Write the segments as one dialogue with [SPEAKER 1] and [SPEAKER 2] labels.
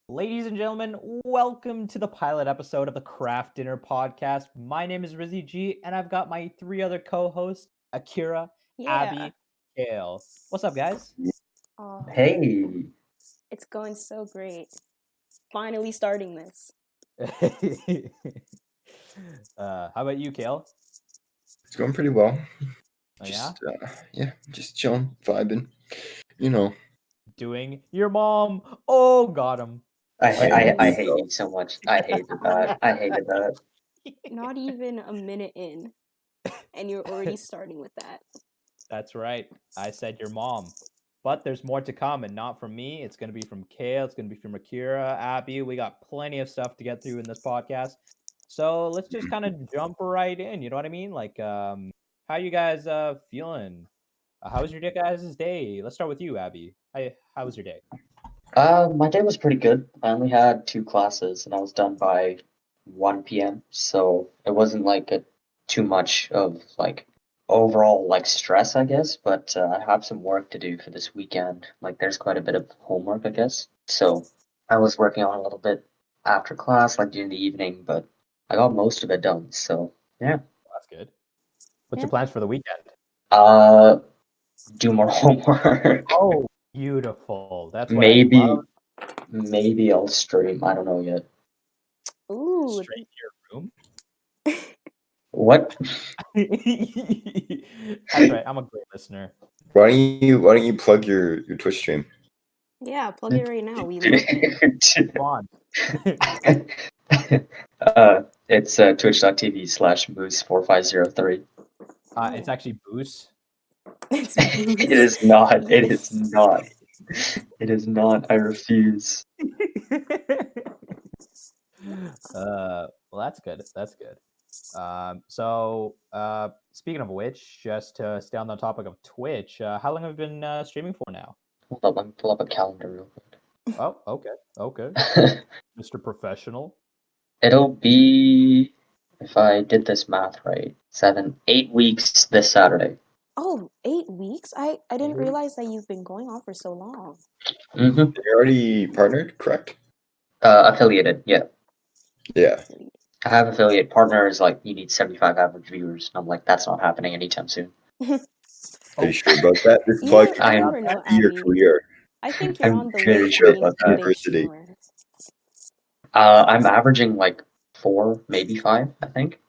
[SPEAKER 1] Ladies and gentlemen, welcome to the pilot episode of the KRAF Dinner Podcast. My name is Rizzy G, and I've got my three other co-hosts, Akuriea,
[SPEAKER 2] Yeah.
[SPEAKER 1] Abhi, Cael. What's up, guys?
[SPEAKER 2] Oh,
[SPEAKER 3] Hey,
[SPEAKER 2] it's going so great. Finally starting this.
[SPEAKER 1] How about you, Cael?
[SPEAKER 3] it's going pretty well.
[SPEAKER 1] Oh, yeah?
[SPEAKER 3] Just chilling, vibing. You know,
[SPEAKER 1] Doing your mom. Oh, got him.
[SPEAKER 4] I
[SPEAKER 3] I
[SPEAKER 4] hate you so much. I hated that. I hated that.
[SPEAKER 2] Not even a minute in, and you're already starting with that.
[SPEAKER 1] That's right. I said your mom. But there's more to come, and not from me. It's going to be from Cael. It's going to be from Akuriea, Abhi. We got plenty of stuff to get through in this podcast. So let's just kind of jump right in. You know what I mean? Like, how you guys feeling? How was your guys' day? Let's start with you, Abhi. How was your day?
[SPEAKER 4] My day was pretty good. I only had 2 classes, and I was done by 1 p.m. So it wasn't like too much of like overall like stress, I guess. But I have some work to do for this weekend. Like there's quite a bit of homework, I guess. So I was working on a little bit after class, like during the evening, but I got most of it done. So yeah.
[SPEAKER 1] That's good. What's
[SPEAKER 2] Yeah.
[SPEAKER 1] your plans for the weekend?
[SPEAKER 4] Do more homework.
[SPEAKER 1] Oh, beautiful. That's what I
[SPEAKER 4] Maybe
[SPEAKER 1] love.
[SPEAKER 4] maybe I'll stream. I don't know yet.
[SPEAKER 2] Ooh,
[SPEAKER 1] Straight to your room.
[SPEAKER 4] What?
[SPEAKER 1] That's right. I'm a great listener.
[SPEAKER 3] why don't you plug your Twitch stream?
[SPEAKER 2] yeah, plug it right now. We love
[SPEAKER 1] Come on.
[SPEAKER 4] It's twitch.tv/moose4503.
[SPEAKER 1] It's actually Boost.
[SPEAKER 2] it's
[SPEAKER 4] It is not. It is not. It is not. I refuse.
[SPEAKER 1] Well, that's good. That's good. So, speaking of which, just to stay on the topic of Twitch, how long have you been streaming for now?
[SPEAKER 4] Hold up, let me pull up a calendar real
[SPEAKER 1] Oh, okay.
[SPEAKER 4] quick.
[SPEAKER 1] Mr. Professional.
[SPEAKER 4] It'll be, if I did this math right, 8 weeks this Saturday.
[SPEAKER 2] Oh, 8 weeks? I didn't
[SPEAKER 1] Mhm.
[SPEAKER 2] realize that you've been going on for so long.
[SPEAKER 4] Mm-hmm.
[SPEAKER 3] You're already partnered, correct?
[SPEAKER 4] Affiliated, yeah.
[SPEAKER 3] Yeah.
[SPEAKER 4] I have affiliate partners, like, you need 75 average viewers. I'm like, that's not happening anytime soon.
[SPEAKER 3] Are you sure about that? This
[SPEAKER 2] You
[SPEAKER 3] plug
[SPEAKER 4] I am-
[SPEAKER 2] never know,
[SPEAKER 3] your
[SPEAKER 2] Abhi.
[SPEAKER 3] career.
[SPEAKER 2] I think you're
[SPEAKER 4] I'm
[SPEAKER 2] on the way
[SPEAKER 4] very
[SPEAKER 2] to
[SPEAKER 4] sure
[SPEAKER 2] being
[SPEAKER 4] about
[SPEAKER 2] a
[SPEAKER 4] that.
[SPEAKER 2] big
[SPEAKER 3] University.
[SPEAKER 2] streamer.
[SPEAKER 4] I'm averaging like 4, maybe 5, I think,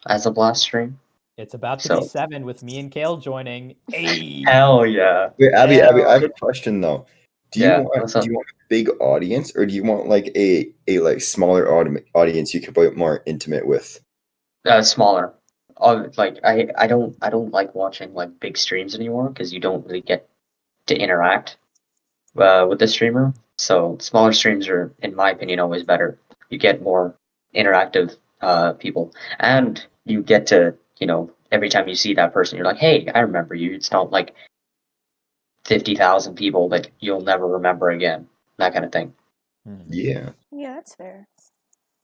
[SPEAKER 4] as of last stream.
[SPEAKER 1] It's about to
[SPEAKER 4] So-
[SPEAKER 1] be 7 with me and Cael joining. Hey!
[SPEAKER 4] Hell yeah.
[SPEAKER 3] Wait, Abby,
[SPEAKER 1] Yeah.
[SPEAKER 3] I have a question though. Do you
[SPEAKER 4] Yeah,
[SPEAKER 3] want
[SPEAKER 4] what's up?
[SPEAKER 3] a big audience, or do you want like a like smaller audience you can be more intimate with?
[SPEAKER 4] Smaller. Like I don't like watching like big streams anymore because you don't really get to interact with the streamer. So smaller streams are, in my opinion, always better. You get more interactive people, and you get to, every time you see that person, you're like, hey, I remember you. It's not like 50,000 people that you'll never remember again. That kind of thing.
[SPEAKER 3] Yeah.
[SPEAKER 2] Yeah, that's fair.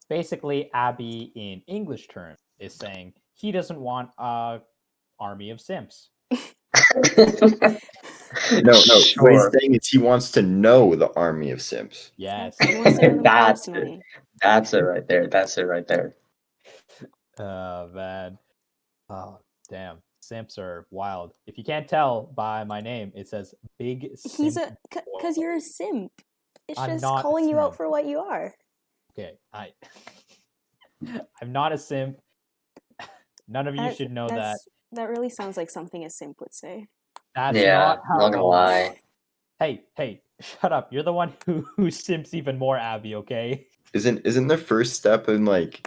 [SPEAKER 1] Basically, Abby, in English terms, is saying he doesn't want a army of simps.
[SPEAKER 3] No. What he's
[SPEAKER 4] Sure.
[SPEAKER 3] saying is he wants to know the army of simps.
[SPEAKER 1] Yes.
[SPEAKER 2] He wants to know them
[SPEAKER 4] That's
[SPEAKER 2] personally.
[SPEAKER 4] That's it right there. That's it right there.
[SPEAKER 1] Oh, man. Oh, damn. Simps are wild. If you can't tell by my name, it says Big
[SPEAKER 2] He's
[SPEAKER 1] Simp.
[SPEAKER 2] because you're a simp. It's
[SPEAKER 1] I'm
[SPEAKER 2] just
[SPEAKER 1] not a
[SPEAKER 2] calling you out
[SPEAKER 1] simp.
[SPEAKER 2] for what you are.
[SPEAKER 1] Okay, I'm not a simp. None of you should know that.
[SPEAKER 2] That really sounds like something a simp would say.
[SPEAKER 1] That's
[SPEAKER 4] Yeah,
[SPEAKER 1] not how.
[SPEAKER 4] not gonna lie.
[SPEAKER 1] Hey, shut up! You're the one who simps even more, Abby. Okay,
[SPEAKER 3] Isn't the first step in like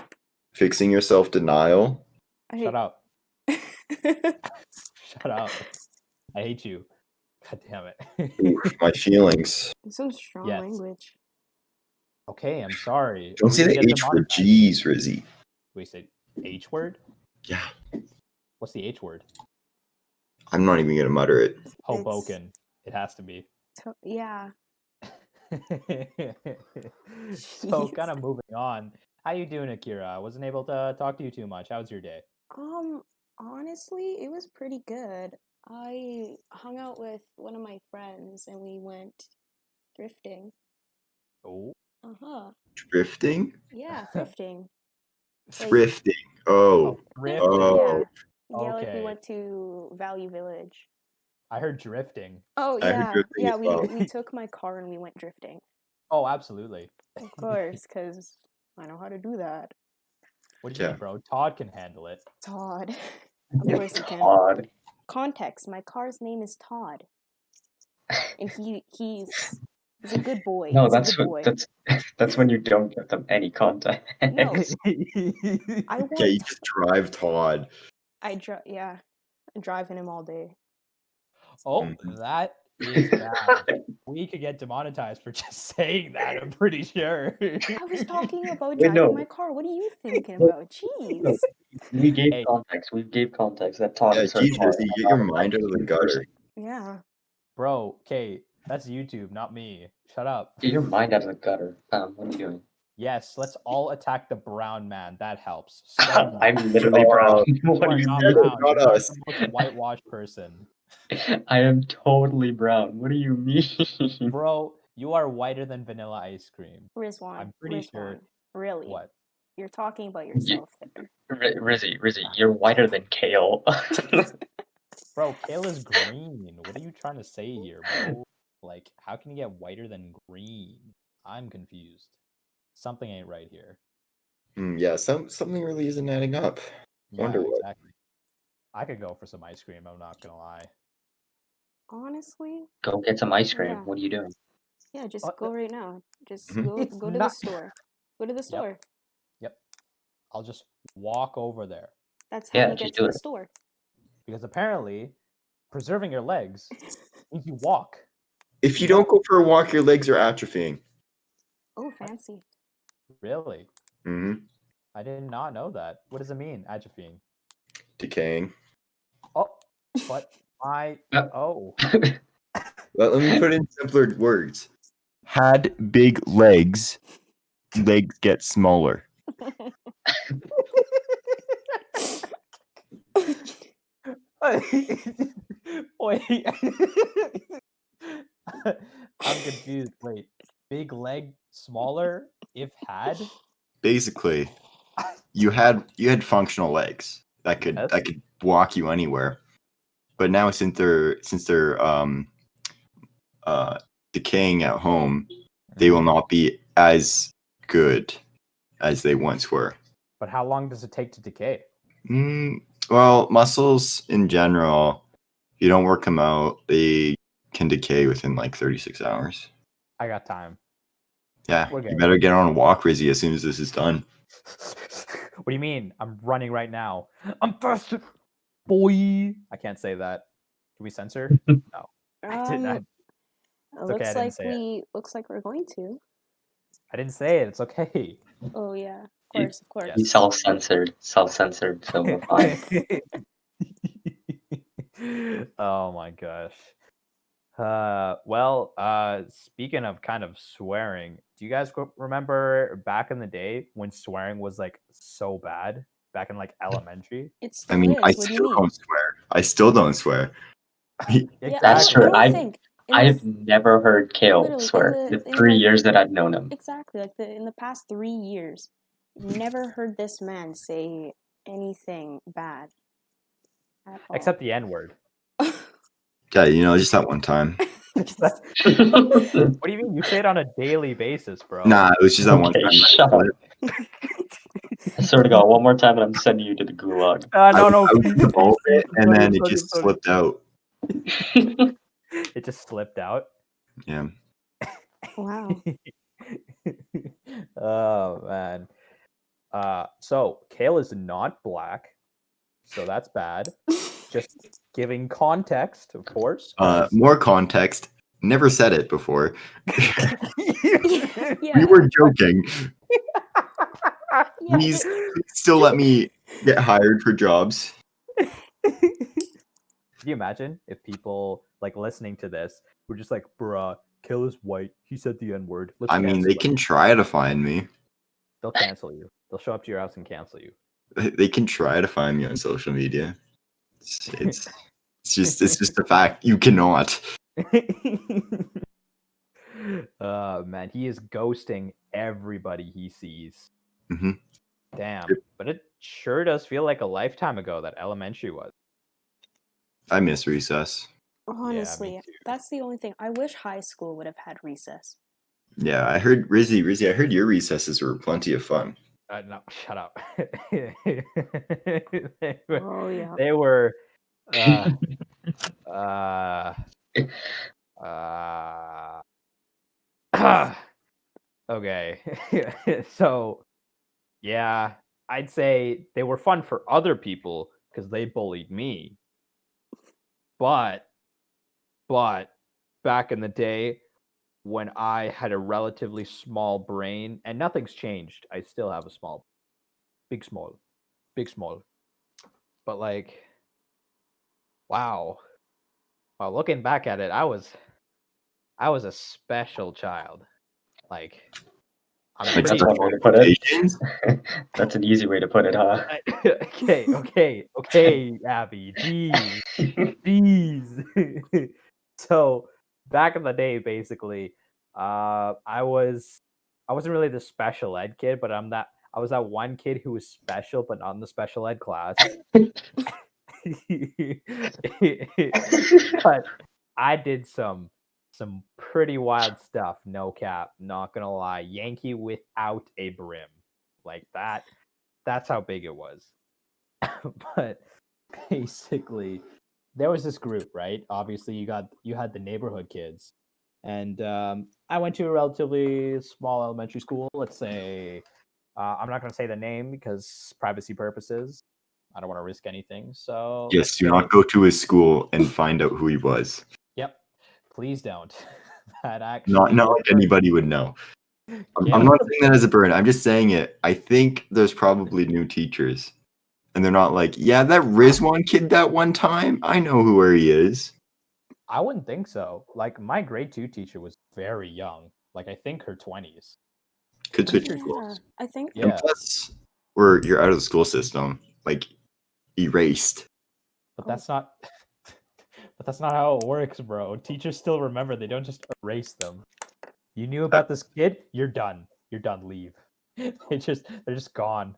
[SPEAKER 3] fixing your self-denial?
[SPEAKER 1] shut up! Shut up! I hate you. God damn it!
[SPEAKER 3] Oof, my feelings.
[SPEAKER 2] Some strong
[SPEAKER 1] Yes.
[SPEAKER 2] language.
[SPEAKER 1] Okay, I'm sorry.
[SPEAKER 3] Don't
[SPEAKER 1] We
[SPEAKER 3] say
[SPEAKER 1] can
[SPEAKER 3] the
[SPEAKER 1] get
[SPEAKER 3] H word.
[SPEAKER 1] demonetized.
[SPEAKER 3] Jeez, Rizzy.
[SPEAKER 1] We say H word.
[SPEAKER 3] Yeah.
[SPEAKER 1] What's the H word?
[SPEAKER 3] I'm not even gonna mutter it.
[SPEAKER 1] Hoboken. It has to be.
[SPEAKER 2] Yeah.
[SPEAKER 1] So kind of moving on. How you doing, Akira? I wasn't able to talk to you too much. How was your day?
[SPEAKER 2] Honestly, it was pretty good. I hung out with one of my friends and we went thrifting.
[SPEAKER 1] Oh,
[SPEAKER 2] Uh-huh.
[SPEAKER 3] Drifting?
[SPEAKER 2] Yeah, thrifting. Like,
[SPEAKER 3] Thrifting.
[SPEAKER 1] Oh,
[SPEAKER 3] Oh.
[SPEAKER 1] drifting.
[SPEAKER 3] Oh.
[SPEAKER 2] yeah. Yeah, like we
[SPEAKER 1] Okay.
[SPEAKER 2] went to Value Village.
[SPEAKER 1] I heard drifting.
[SPEAKER 2] Oh
[SPEAKER 3] I heard
[SPEAKER 2] yeah,
[SPEAKER 3] drifting
[SPEAKER 2] yeah.
[SPEAKER 3] as well.
[SPEAKER 2] We took my car and we went drifting.
[SPEAKER 1] Oh, absolutely.
[SPEAKER 2] Of course, because I know how to do that.
[SPEAKER 1] What do you mean, bro? Todd can handle it.
[SPEAKER 2] Todd. Of course he can.
[SPEAKER 4] Todd.
[SPEAKER 2] Context: my car's name is Todd, and he's a good boy.
[SPEAKER 4] No,
[SPEAKER 2] He's a
[SPEAKER 4] that's
[SPEAKER 2] good
[SPEAKER 4] what
[SPEAKER 2] boy.
[SPEAKER 4] that's when you don't give them any context.
[SPEAKER 2] No, I
[SPEAKER 3] Yeah,
[SPEAKER 2] want.
[SPEAKER 3] you just drive Todd.
[SPEAKER 2] Yeah, I'm driving him all day.
[SPEAKER 1] Oh,
[SPEAKER 3] Mhm.
[SPEAKER 1] that is bad. We could get demonetized for just saying that, I'm pretty sure.
[SPEAKER 2] I was talking about
[SPEAKER 4] Wait,
[SPEAKER 2] driving
[SPEAKER 4] no.
[SPEAKER 2] my car. What are you thinking
[SPEAKER 4] No,
[SPEAKER 2] about? Jeez.
[SPEAKER 4] no. We gave
[SPEAKER 1] Hey.
[SPEAKER 4] context. We gave context that Todd
[SPEAKER 3] Yeah,
[SPEAKER 4] is her
[SPEAKER 3] geez,
[SPEAKER 4] car.
[SPEAKER 3] Rizzy, get your mind out of the gutter.
[SPEAKER 4] Person.
[SPEAKER 2] Yeah.
[SPEAKER 1] Bro, okay, that's YouTube, not me. Shut up.
[SPEAKER 4] Get your mind out of the gutter. What are you doing?
[SPEAKER 1] Yes, let's all attack the brown man. That helps so much.
[SPEAKER 4] I'm literally brown. What
[SPEAKER 1] You
[SPEAKER 4] are
[SPEAKER 1] are
[SPEAKER 4] you
[SPEAKER 1] not
[SPEAKER 3] said it,
[SPEAKER 1] brown.
[SPEAKER 3] not
[SPEAKER 1] You are
[SPEAKER 3] us.
[SPEAKER 1] the most whitewashed person.
[SPEAKER 4] I am totally brown. What do you mean?
[SPEAKER 1] Bro, you are whiter than vanilla ice cream.
[SPEAKER 2] Rizwan.
[SPEAKER 1] I'm pretty sure.
[SPEAKER 2] Really?
[SPEAKER 1] What?
[SPEAKER 2] You're talking about yourself there.
[SPEAKER 4] Rizzy, you're whiter than Cael.
[SPEAKER 1] Bro, Cael is green. What are you trying to say here, bro? Like, how can you get whiter than green? I'm confused. Something ain't right here.
[SPEAKER 3] Yeah, something really isn't adding up. Wonder what.
[SPEAKER 1] Exactly. I could go for some ice cream, I'm not gonna lie.
[SPEAKER 2] Honestly?
[SPEAKER 4] Go get some ice cream.
[SPEAKER 2] Yeah.
[SPEAKER 4] What are you doing?
[SPEAKER 2] Yeah, just go right now. Just
[SPEAKER 3] Mhm.
[SPEAKER 2] go
[SPEAKER 1] It's
[SPEAKER 2] to the
[SPEAKER 1] not-
[SPEAKER 2] store. Go to the store.
[SPEAKER 1] Yep. I'll just walk over there.
[SPEAKER 2] That's how
[SPEAKER 4] Yeah,
[SPEAKER 2] you
[SPEAKER 4] just
[SPEAKER 2] get to
[SPEAKER 4] do
[SPEAKER 2] the
[SPEAKER 4] it.
[SPEAKER 2] store.
[SPEAKER 1] Because apparently, preserving your legs means you walk.
[SPEAKER 3] If you don't go for a walk, your legs are atrophying.
[SPEAKER 2] Oh, fancy.
[SPEAKER 1] Really?
[SPEAKER 3] Mm-hmm.
[SPEAKER 1] I did not know that. What does it mean, atrophying?
[SPEAKER 3] Decaying.
[SPEAKER 1] Oh, but oh.
[SPEAKER 3] Let me put it in simpler words. Had big legs, legs get smaller.
[SPEAKER 1] Wait. I'm confused. Wait. Big leg, smaller, if had?
[SPEAKER 3] Basically, you had functional legs that could walk you anywhere. But now since they're decaying at home, they will not be as good as they once were.
[SPEAKER 1] But how long does it take to decay?
[SPEAKER 3] Well, muscles in general, if you don't work them out, they can decay within like 36 hours.
[SPEAKER 1] I got time.
[SPEAKER 3] Yeah, you better get on a walk, Rizzy, as soon as this is done.
[SPEAKER 1] What do you mean? I'm running right now. I'm fast, boy. I can't say that. Can we censor? No. I didn't. It's okay. I didn't say it.
[SPEAKER 2] Looks like we're going to.
[SPEAKER 1] I didn't say it. It's okay.
[SPEAKER 2] Oh yeah, of course.
[SPEAKER 4] He's self-censored, so we're fine.
[SPEAKER 1] Oh my gosh. Well, speaking of kind of swearing, do you guys remember back in the day when swearing was like so bad? Back in like elementary?
[SPEAKER 2] I
[SPEAKER 3] still don't swear. I still don't swear.
[SPEAKER 2] Yeah,
[SPEAKER 4] That's true. I've never heard Cael swear in the 3 years that I've known him.
[SPEAKER 2] Exactly, like in the past 3 years, never heard this man say anything bad at all.
[SPEAKER 1] Except the N-word.
[SPEAKER 3] Yeah, just that one time.
[SPEAKER 1] What do you mean? You say it on a daily basis, bro.
[SPEAKER 3] Nah, it was just that one time.
[SPEAKER 4] Shut up. I swear to God, one more time and I'm sending you to the gulag.
[SPEAKER 1] No.
[SPEAKER 3] I was involved in it, and then it just slipped out.
[SPEAKER 1] It just slipped out?
[SPEAKER 3] Yeah.
[SPEAKER 2] Wow.
[SPEAKER 1] Oh, man. So, Cael is not black, so that's bad. Just giving context, of course.
[SPEAKER 3] More context. Never said it before.
[SPEAKER 2] Yeah.
[SPEAKER 3] We were joking.
[SPEAKER 2] Yeah.
[SPEAKER 3] Please still let me get hired for jobs.
[SPEAKER 1] Can you imagine if people like listening to this were just like, bruh, Cael is white. He said the N-word.
[SPEAKER 3] I mean, they can try to find me.
[SPEAKER 1] They'll cancel you. They'll show up to your house and cancel you.
[SPEAKER 3] They can try to find me on social media. It's just a fact. You cannot.
[SPEAKER 1] Man, he is ghosting everybody he sees.
[SPEAKER 3] Mm-hmm.
[SPEAKER 1] Damn. But it sure does feel like a lifetime ago that elementary was.
[SPEAKER 3] I miss recess.
[SPEAKER 2] Honestly, that's the only thing. I wish high school would have had recess.
[SPEAKER 3] Yeah, I heard Rizzy, I heard your recesses were plenty of fun.
[SPEAKER 1] No, shut up.
[SPEAKER 2] Oh yeah.
[SPEAKER 1] They were okay. So yeah, I'd say they were fun for other people because they bullied me. But back in the day when I had a relatively small brain, and nothing's changed. I still have a big small. But like, wow. Well, looking back at it, I was a special child. Like, I'm
[SPEAKER 3] Like
[SPEAKER 1] pretty
[SPEAKER 4] That's one way to put it.
[SPEAKER 3] Asians?
[SPEAKER 4] That's an easy way to put it, huh?
[SPEAKER 1] okay, Abby. Jeez. So back in the day, basically, I wasn't really the special ed kid, but I was that one kid who was special but not in the special ed class. But I did some pretty wild stuff, no cap, not gonna lie. Yankee without a brim. Like that's how big it was. But basically there was this group, right? Obviously you had the neighborhood kids. And I went to a relatively small elementary school. Let's say I'm not going to say the name because privacy purposes. I don't want to risk anything. So
[SPEAKER 3] Yes, do not go to his school and find out who he was.
[SPEAKER 1] Yep, please don't. That actually
[SPEAKER 3] Not like anybody would know. I'm not saying that as a burn. I'm just saying it. I think there's probably new teachers, and they're not like, yeah, that Rizwan kid that one time. I know where he is.
[SPEAKER 1] I wouldn't think so. Like my grade 2 teacher was very young. Like I think her 20s.
[SPEAKER 3] Could switch schools.
[SPEAKER 2] I think.
[SPEAKER 3] And plus, you're out of the school system, like erased.
[SPEAKER 1] But that's not. But that's not how it works, bro. Teachers still remember. They don't just erase them. You knew about this kid. You're done. You're done. Leave. They're just gone.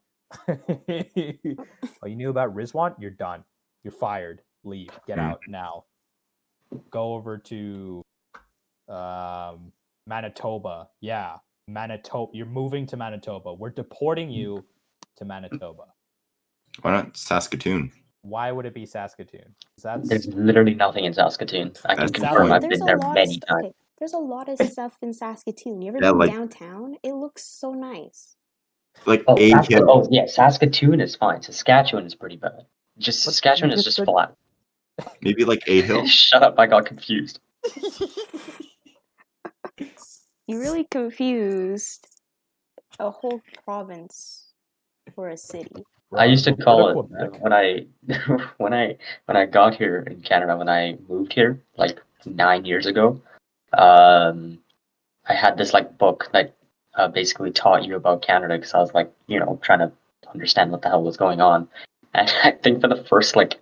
[SPEAKER 1] Oh, you knew about Rizwan? You're done. You're fired. Leave. Get out now. Go over to Manitoba. Yeah, Manitoba. You're moving to Manitoba. We're deporting you to Manitoba.
[SPEAKER 3] Why not Saskatoon?
[SPEAKER 1] Why would it be Saskatoon?
[SPEAKER 4] There's literally nothing in Saskatoon. I can
[SPEAKER 3] That's the
[SPEAKER 4] confirm.
[SPEAKER 3] point.
[SPEAKER 4] I've been there many times.
[SPEAKER 2] Okay, there's a lot of stuff in Saskatoon. You ever
[SPEAKER 3] Yeah,
[SPEAKER 2] been
[SPEAKER 3] like-
[SPEAKER 2] downtown? It looks so nice.
[SPEAKER 3] Like
[SPEAKER 4] Oh,
[SPEAKER 3] a hill.
[SPEAKER 4] yeah, Saskatoon is fine. Saskatchewan is pretty bad. Saskatchewan is just flat.
[SPEAKER 3] Maybe like a hill.
[SPEAKER 4] Shut up! I got confused.
[SPEAKER 2] You really confused a whole province for a city.
[SPEAKER 4] I used to call it when I got here in Canada, when I moved here like 9 years ago. I had this like book that basically taught you about Canada because I was like, trying to understand what the hell was going on. And I think for the first like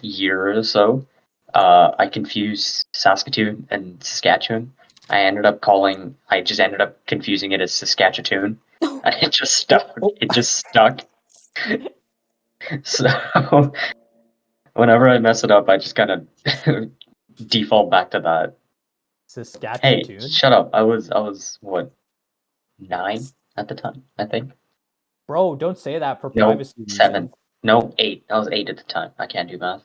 [SPEAKER 4] year or so, I confused Saskatoon and Saskatchewan. I just ended up confusing it as Saskatchewan. And it just stuck. It just stuck. So whenever I mess it up, I just kind of default back to that.
[SPEAKER 1] Saskatchewan.
[SPEAKER 4] Hey, shut up! I was what, 9 at the time, I think.
[SPEAKER 1] Bro, don't say that for
[SPEAKER 4] No,
[SPEAKER 1] privacy reasons.
[SPEAKER 4] 7. No, 8. I was 8 at the time. I can't do math.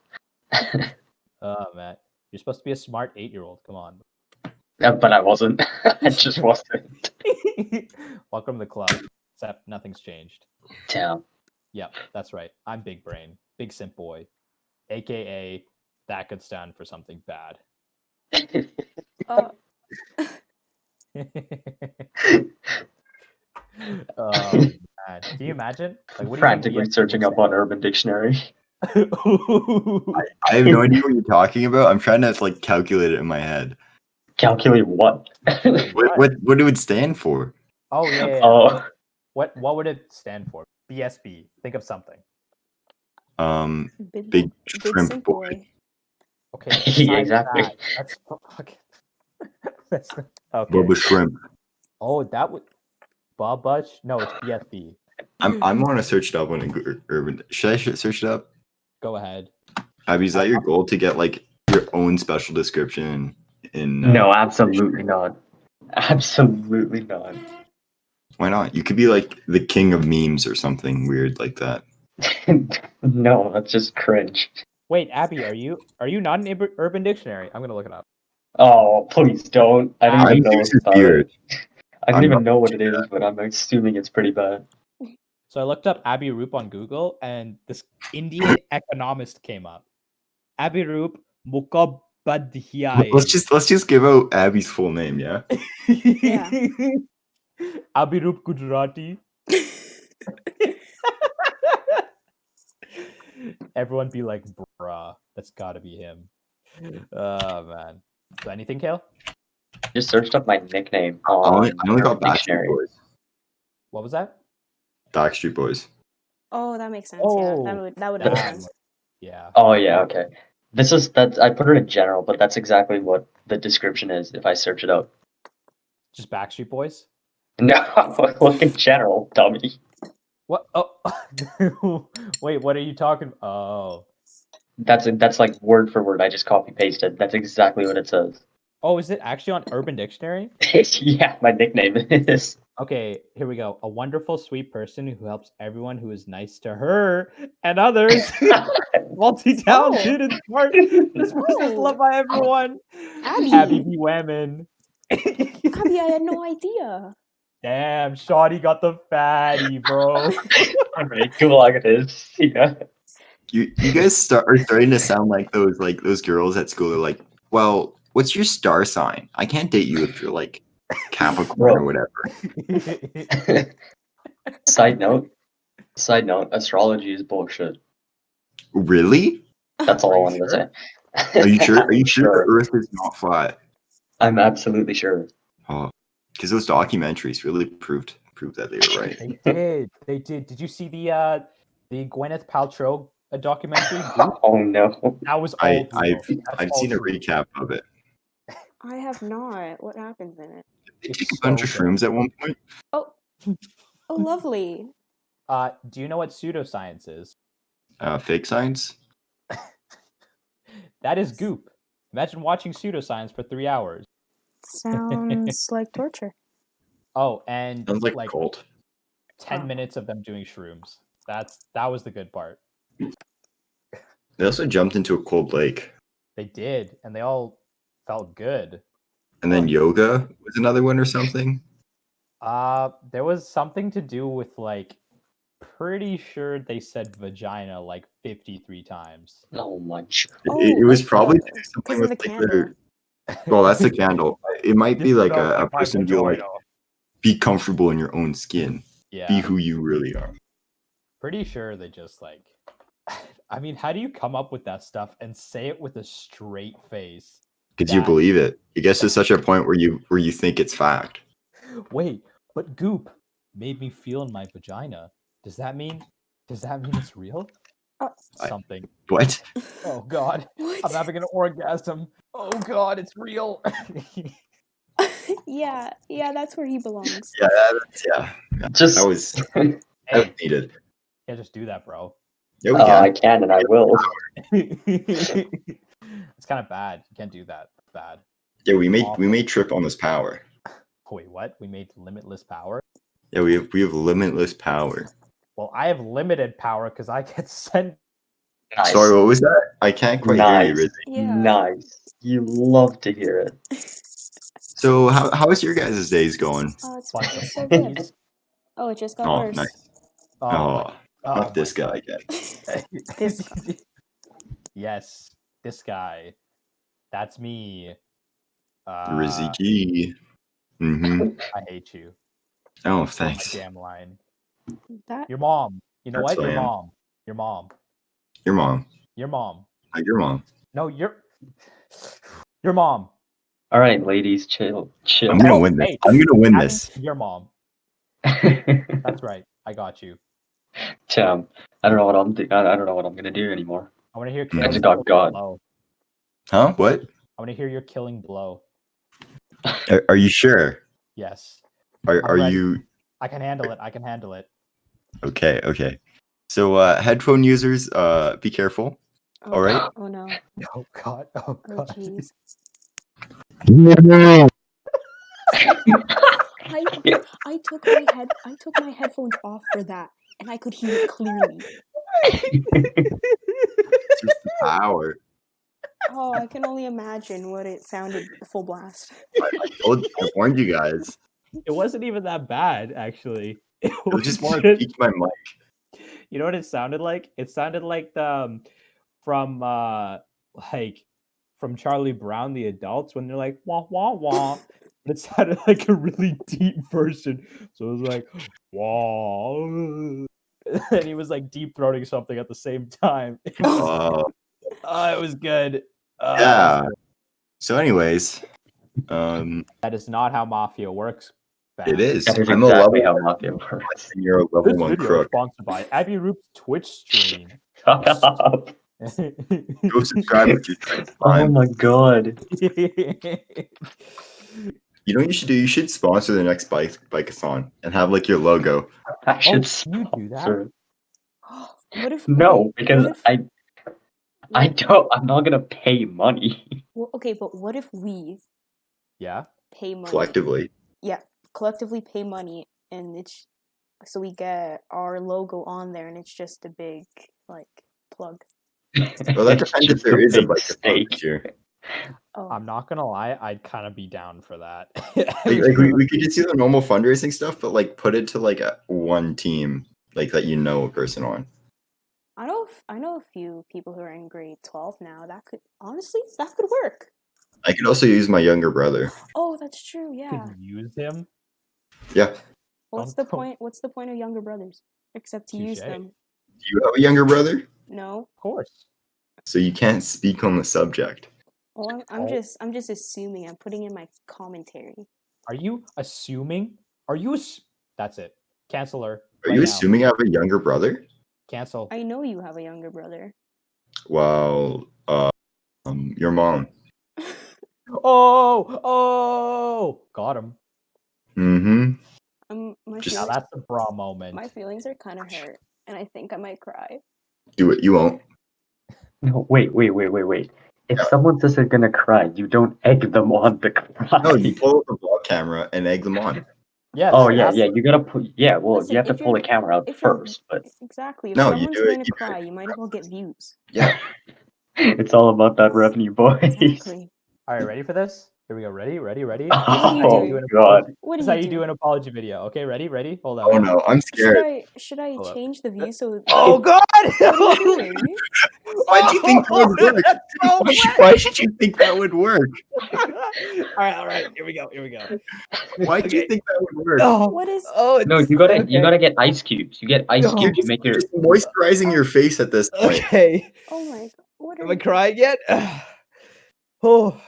[SPEAKER 1] Oh man, you're supposed to be a smart 8-year-old. Come on.
[SPEAKER 4] But I wasn't. I just wasn't.
[SPEAKER 1] Welcome to the club. Except nothing's changed.
[SPEAKER 4] Damn.
[SPEAKER 1] Yep, that's right. I'm big brain, big simp boy, aka that could stand for something bad. Man. Can you imagine? Like, what
[SPEAKER 4] Frantically searching up on Urban Dictionary.
[SPEAKER 3] I have no idea what you're talking about. I'm trying to like calculate it in my head.
[SPEAKER 4] Calculate what?
[SPEAKER 3] What it would stand for?
[SPEAKER 1] Oh yeah.
[SPEAKER 4] Oh.
[SPEAKER 1] What would it stand for? BSB. Think of something.
[SPEAKER 3] Big shrimp boy.
[SPEAKER 1] Okay.
[SPEAKER 4] Yeah, exactly.
[SPEAKER 1] That's fucking. Okay.
[SPEAKER 3] Bubba Shrimp.
[SPEAKER 1] Oh, that would Bubba. No, it's BFB.
[SPEAKER 3] I'm gonna search it up on Urban. Should I search it up?
[SPEAKER 1] Go ahead.
[SPEAKER 3] Abby, is that your goal to get like your own special description in?
[SPEAKER 4] No, absolutely not. Absolutely not.
[SPEAKER 3] Why not? You could be like the king of memes or something weird like that.
[SPEAKER 4] No, that's just cringe.
[SPEAKER 1] Wait, Abby, are you not an Urban Dictionary? I'm gonna look it up.
[SPEAKER 4] Oh, please don't. I don't
[SPEAKER 3] I'm
[SPEAKER 4] even know
[SPEAKER 3] too
[SPEAKER 4] about
[SPEAKER 3] weird.
[SPEAKER 4] it. I don't
[SPEAKER 3] I'm
[SPEAKER 4] even
[SPEAKER 3] not
[SPEAKER 4] know what it
[SPEAKER 3] watching
[SPEAKER 4] is, but I'm assuming it's pretty bad.
[SPEAKER 1] So I looked up Abhi Roop on Google, and this Indian economist came up. Abhi Roop Mukhabadhyay.
[SPEAKER 3] Let's just give out Abby's full name, yeah.
[SPEAKER 2] Yeah.
[SPEAKER 1] Abhi Roop Gujarati. Everyone be like, bruh, that's gotta be him. Oh man. So anything, Cael?
[SPEAKER 4] Just searched up my nickname
[SPEAKER 3] I
[SPEAKER 4] on
[SPEAKER 3] only got
[SPEAKER 4] Urban
[SPEAKER 3] Backstreet
[SPEAKER 4] Dictionary.
[SPEAKER 3] Boys.
[SPEAKER 1] What was that?
[SPEAKER 3] Backstreet Boys.
[SPEAKER 2] Oh, that makes sense.
[SPEAKER 1] Oh,
[SPEAKER 2] yeah, that would make
[SPEAKER 1] that
[SPEAKER 2] sense.
[SPEAKER 1] Yeah.
[SPEAKER 4] Oh yeah, okay. That's I put it in general, but that's exactly what the description is if I search it up.
[SPEAKER 1] Just Backstreet Boys?
[SPEAKER 4] No, look in general, dummy.
[SPEAKER 1] What? Oh, wait. What are you talking? Oh,
[SPEAKER 4] That's like word for word. I just copy pasted. That's exactly what it says.
[SPEAKER 1] oh, is it actually on Urban Dictionary?
[SPEAKER 4] Yeah, my nickname is.
[SPEAKER 1] Okay, here we go. A wonderful, sweet person who helps everyone who is nice to her and others. Multi-talented and smart. This person is loved by everyone.
[SPEAKER 2] Abby.
[SPEAKER 1] Abby B. Women.
[SPEAKER 2] Abby, I had no idea.
[SPEAKER 1] Damn, Shawty got the fatty, bro.
[SPEAKER 4] Alright, good luck it is. Yeah.
[SPEAKER 3] You guys are starting to sound like those girls at school. They're like, well, what's your star sign? I can't date you if you're like Capricorn or whatever.
[SPEAKER 4] Side note, astrology is bullshit.
[SPEAKER 3] Really?
[SPEAKER 4] That's all I
[SPEAKER 1] Are you
[SPEAKER 4] wanted to
[SPEAKER 1] sure?
[SPEAKER 4] say.
[SPEAKER 3] Are you sure? Are you
[SPEAKER 4] I'm
[SPEAKER 3] sure the Earth is not flat?
[SPEAKER 4] I'm absolutely sure.
[SPEAKER 3] Oh, because those documentaries really proved that they were right.
[SPEAKER 1] They did. They did. Did you see the Gwyneth Paltrow documentary?
[SPEAKER 4] Oh no.
[SPEAKER 1] That was all.
[SPEAKER 3] I've seen a recap of it.
[SPEAKER 2] I have not. What happens in it?
[SPEAKER 3] They
[SPEAKER 1] It's
[SPEAKER 3] take a
[SPEAKER 1] so
[SPEAKER 3] bunch of
[SPEAKER 1] good.
[SPEAKER 3] shrooms at one point.
[SPEAKER 2] Oh, oh, lovely.
[SPEAKER 1] Do you know what pseudoscience is?
[SPEAKER 3] Fake science.
[SPEAKER 1] That is goop. Imagine watching pseudoscience for 3 hours.
[SPEAKER 2] Sounds like torture.
[SPEAKER 1] Oh, and
[SPEAKER 3] Sounds like
[SPEAKER 1] like
[SPEAKER 3] a cult.
[SPEAKER 1] 10 minutes of them doing shrooms. That was the good part.
[SPEAKER 3] They also jumped into a cold lake.
[SPEAKER 1] They did, and they all felt good.
[SPEAKER 3] And then yoga was another one or something.
[SPEAKER 1] There was something to do with like, pretty sure they said vagina like 53 times.
[SPEAKER 4] Oh my.
[SPEAKER 3] It was
[SPEAKER 2] like
[SPEAKER 3] probably
[SPEAKER 2] the-
[SPEAKER 3] to do something
[SPEAKER 2] 'cause of
[SPEAKER 3] with
[SPEAKER 2] the
[SPEAKER 3] like
[SPEAKER 2] candle.
[SPEAKER 3] their. Well, that's the candle. It might be like a
[SPEAKER 1] My
[SPEAKER 3] person be like,
[SPEAKER 1] vagina.
[SPEAKER 3] be comfortable in your own skin.
[SPEAKER 1] Yeah.
[SPEAKER 3] Be who you really are.
[SPEAKER 1] Pretty sure they just like. I mean, how do you come up with that stuff and say it with a straight face?
[SPEAKER 3] Because you believe it. It gets to such a point where you think it's fact.
[SPEAKER 1] Wait, but goop made me feel in my vagina. Does that mean it's real? Something.
[SPEAKER 3] What?
[SPEAKER 1] Oh god.
[SPEAKER 2] What?
[SPEAKER 1] I'm having an orgasm. Oh god, it's real.
[SPEAKER 2] yeah, that's where he belongs.
[SPEAKER 3] Yeah.
[SPEAKER 4] Just
[SPEAKER 3] That was
[SPEAKER 1] Hey,
[SPEAKER 3] needed.
[SPEAKER 1] can't just do that, bro.
[SPEAKER 3] Yeah, we
[SPEAKER 4] I
[SPEAKER 3] can.
[SPEAKER 4] can and I will.
[SPEAKER 1] It's kind of bad. You can't do that. It's bad.
[SPEAKER 3] Yeah, we may trip on this power.
[SPEAKER 1] Wait, what? We made limitless power?
[SPEAKER 3] Yeah, we have limitless power.
[SPEAKER 1] Well, I have limited power because I get sent.
[SPEAKER 4] Nice.
[SPEAKER 3] Sorry, what was that? I can't quite hear you, Rizzy.
[SPEAKER 2] Yeah.
[SPEAKER 4] Nice. You love to hear it.
[SPEAKER 3] So how is your guys' days going?
[SPEAKER 2] Oh, it's
[SPEAKER 1] Bunch of
[SPEAKER 2] so good.
[SPEAKER 1] monkeys.
[SPEAKER 2] Oh, it just got
[SPEAKER 3] Oh,
[SPEAKER 2] worse.
[SPEAKER 3] nice.
[SPEAKER 1] Oh,
[SPEAKER 3] Not this guy again.
[SPEAKER 2] This guy.
[SPEAKER 1] Yes, this guy. That's me.
[SPEAKER 3] Rizzy G. Mm-hmm.
[SPEAKER 1] I hate you.
[SPEAKER 3] Oh,
[SPEAKER 1] My
[SPEAKER 3] thanks.
[SPEAKER 1] damn line.
[SPEAKER 2] That
[SPEAKER 1] Your mom. You know
[SPEAKER 3] That's
[SPEAKER 1] what?
[SPEAKER 3] who I
[SPEAKER 1] Your
[SPEAKER 3] am.
[SPEAKER 1] mom. Your mom.
[SPEAKER 3] Your mom.
[SPEAKER 1] Your mom.
[SPEAKER 3] Your mom.
[SPEAKER 1] No, your mom.
[SPEAKER 4] All right, ladies, chill.
[SPEAKER 3] I'm gonna win this.
[SPEAKER 1] Hey,
[SPEAKER 3] I'm gonna win
[SPEAKER 1] Abby,
[SPEAKER 3] this.
[SPEAKER 1] Your mom. That's right. I got you.
[SPEAKER 4] Tim, I don't know what I'm I don't know what I'm gonna do anymore.
[SPEAKER 1] I want to hear
[SPEAKER 3] I
[SPEAKER 1] killing
[SPEAKER 4] just got God.
[SPEAKER 1] blow.
[SPEAKER 3] Huh? What?
[SPEAKER 1] I want to hear your killing blow.
[SPEAKER 3] Are you sure?
[SPEAKER 1] Yes.
[SPEAKER 3] Are
[SPEAKER 1] I'm ready.
[SPEAKER 3] you
[SPEAKER 1] I can handle it.
[SPEAKER 3] okay? Okay. So headphone users, be careful.
[SPEAKER 2] Oh,
[SPEAKER 3] All right.
[SPEAKER 2] Oh no.
[SPEAKER 1] Oh god. Oh
[SPEAKER 2] Oh
[SPEAKER 1] god.
[SPEAKER 2] jeez. I took my headphones off for that, and I could hear it clearly.
[SPEAKER 3] It's just the power.
[SPEAKER 2] Oh, I can only imagine what it sounded full blast.
[SPEAKER 3] I warned you guys.
[SPEAKER 1] It wasn't even that bad, actually. It
[SPEAKER 3] I
[SPEAKER 1] was
[SPEAKER 3] just want to peek my mic.
[SPEAKER 1] You know what it sounded like? It sounded like the from like from Charlie Brown, the adults, when they're like wah wah wah. But it sounded like a really deep version. So it was like wah. And he was like deep throating something at the same time. It was good.
[SPEAKER 3] Yeah. So, anyways,
[SPEAKER 1] That is not how Mafia works.
[SPEAKER 3] it is.
[SPEAKER 4] That is
[SPEAKER 3] I'm
[SPEAKER 4] exactly
[SPEAKER 3] a
[SPEAKER 4] how
[SPEAKER 3] level
[SPEAKER 4] Mafia works.
[SPEAKER 3] and you're a level
[SPEAKER 1] This
[SPEAKER 3] 1
[SPEAKER 1] video is
[SPEAKER 3] crook.
[SPEAKER 1] sponsored by Abby Roop's Twitch stream.
[SPEAKER 4] Shut up.
[SPEAKER 3] Go subscribe with your
[SPEAKER 4] Oh
[SPEAKER 3] Prime.
[SPEAKER 4] my god.
[SPEAKER 3] You know what you should do? You should sponsor the next bike-a-thon and have like your logo.
[SPEAKER 4] I should
[SPEAKER 1] can you do that?
[SPEAKER 4] sponsor.
[SPEAKER 2] What if
[SPEAKER 4] No, because
[SPEAKER 2] what if-
[SPEAKER 4] I'm not gonna pay money.
[SPEAKER 2] Well, okay, but what if we
[SPEAKER 1] Yeah.
[SPEAKER 2] pay money
[SPEAKER 3] Collectively.
[SPEAKER 2] collectively pay money, and it's so we get our logo on there, and it's just a big like plug.
[SPEAKER 3] Well, that depends if there is a bike-a-thon this year.
[SPEAKER 2] Oh,
[SPEAKER 1] I'm not gonna lie, I'd kind of be down for that.
[SPEAKER 3] Like we could just do the normal fundraising stuff, but like put it to like one team, like that a person on.
[SPEAKER 2] I know a few people who are in grade 12 now. That could work.
[SPEAKER 3] I could also use my younger brother.
[SPEAKER 2] Oh, that's true. Yeah.
[SPEAKER 1] Can you use him?
[SPEAKER 3] Yeah.
[SPEAKER 2] What's the point? What's the point of younger brothers except to use
[SPEAKER 1] Touche.
[SPEAKER 2] them?
[SPEAKER 3] Do you have a younger brother?
[SPEAKER 2] No.
[SPEAKER 1] Of course.
[SPEAKER 3] So you can't speak on the subject.
[SPEAKER 2] Well, I'm just assuming. I'm putting in my commentary.
[SPEAKER 1] Are you assuming? Are you? That's it. Cancel her.
[SPEAKER 3] Are you assuming I have a younger brother?
[SPEAKER 1] Cancel.
[SPEAKER 2] I know you have a younger brother.
[SPEAKER 3] Well, your mom.
[SPEAKER 1] Oh, got him.
[SPEAKER 3] Mm-hmm.
[SPEAKER 2] My
[SPEAKER 1] Now
[SPEAKER 2] feelings,
[SPEAKER 1] that's the bra moment.
[SPEAKER 2] my feelings are kind of hurt, and I think I might cry.
[SPEAKER 3] Do it. You won't.
[SPEAKER 4] No, wait. If someone says they're gonna cry, you don't egg them on to cry.
[SPEAKER 3] No, you pull out the vlog camera and egg them on.
[SPEAKER 1] Yes.
[SPEAKER 4] Oh yeah, you gotta put. Yeah, well,
[SPEAKER 2] Listen,
[SPEAKER 4] you have to
[SPEAKER 2] if
[SPEAKER 4] pull the
[SPEAKER 2] you're-
[SPEAKER 4] camera out
[SPEAKER 2] if you're-
[SPEAKER 4] first, but
[SPEAKER 2] Exactly. If
[SPEAKER 3] No, you
[SPEAKER 2] someone's
[SPEAKER 3] do it-
[SPEAKER 2] going to
[SPEAKER 3] you do
[SPEAKER 2] cry,
[SPEAKER 3] it.
[SPEAKER 2] you might as well get views.
[SPEAKER 3] Yeah.
[SPEAKER 4] it's all about that revenue, boys.
[SPEAKER 2] Exactly.
[SPEAKER 1] All right, ready for this? Here we go. Ready?
[SPEAKER 2] Oh,
[SPEAKER 4] God.
[SPEAKER 2] What
[SPEAKER 1] This is
[SPEAKER 2] are
[SPEAKER 1] how
[SPEAKER 2] you
[SPEAKER 1] you do
[SPEAKER 2] doing?
[SPEAKER 1] an apology video. Okay, ready? Hold on.
[SPEAKER 3] Oh no, I'm scared.
[SPEAKER 2] Should I
[SPEAKER 1] Hold up.
[SPEAKER 2] change the view so?
[SPEAKER 1] Oh God!
[SPEAKER 2] What are you doing?
[SPEAKER 3] Why do you think that would work?
[SPEAKER 1] That's so
[SPEAKER 3] Why should you think that would work?
[SPEAKER 1] all right. Here we go.
[SPEAKER 3] Why do you
[SPEAKER 1] Okay.
[SPEAKER 3] think that would work?
[SPEAKER 1] Oh,
[SPEAKER 2] What is?
[SPEAKER 4] No, you gotta get ice cubes. You get ice
[SPEAKER 1] No.
[SPEAKER 4] cubes. You make your.
[SPEAKER 3] You're just moisturizing your face at this point.
[SPEAKER 1] Okay.
[SPEAKER 2] Oh my! What are
[SPEAKER 1] Am I
[SPEAKER 2] you?
[SPEAKER 1] crying yet? Oh.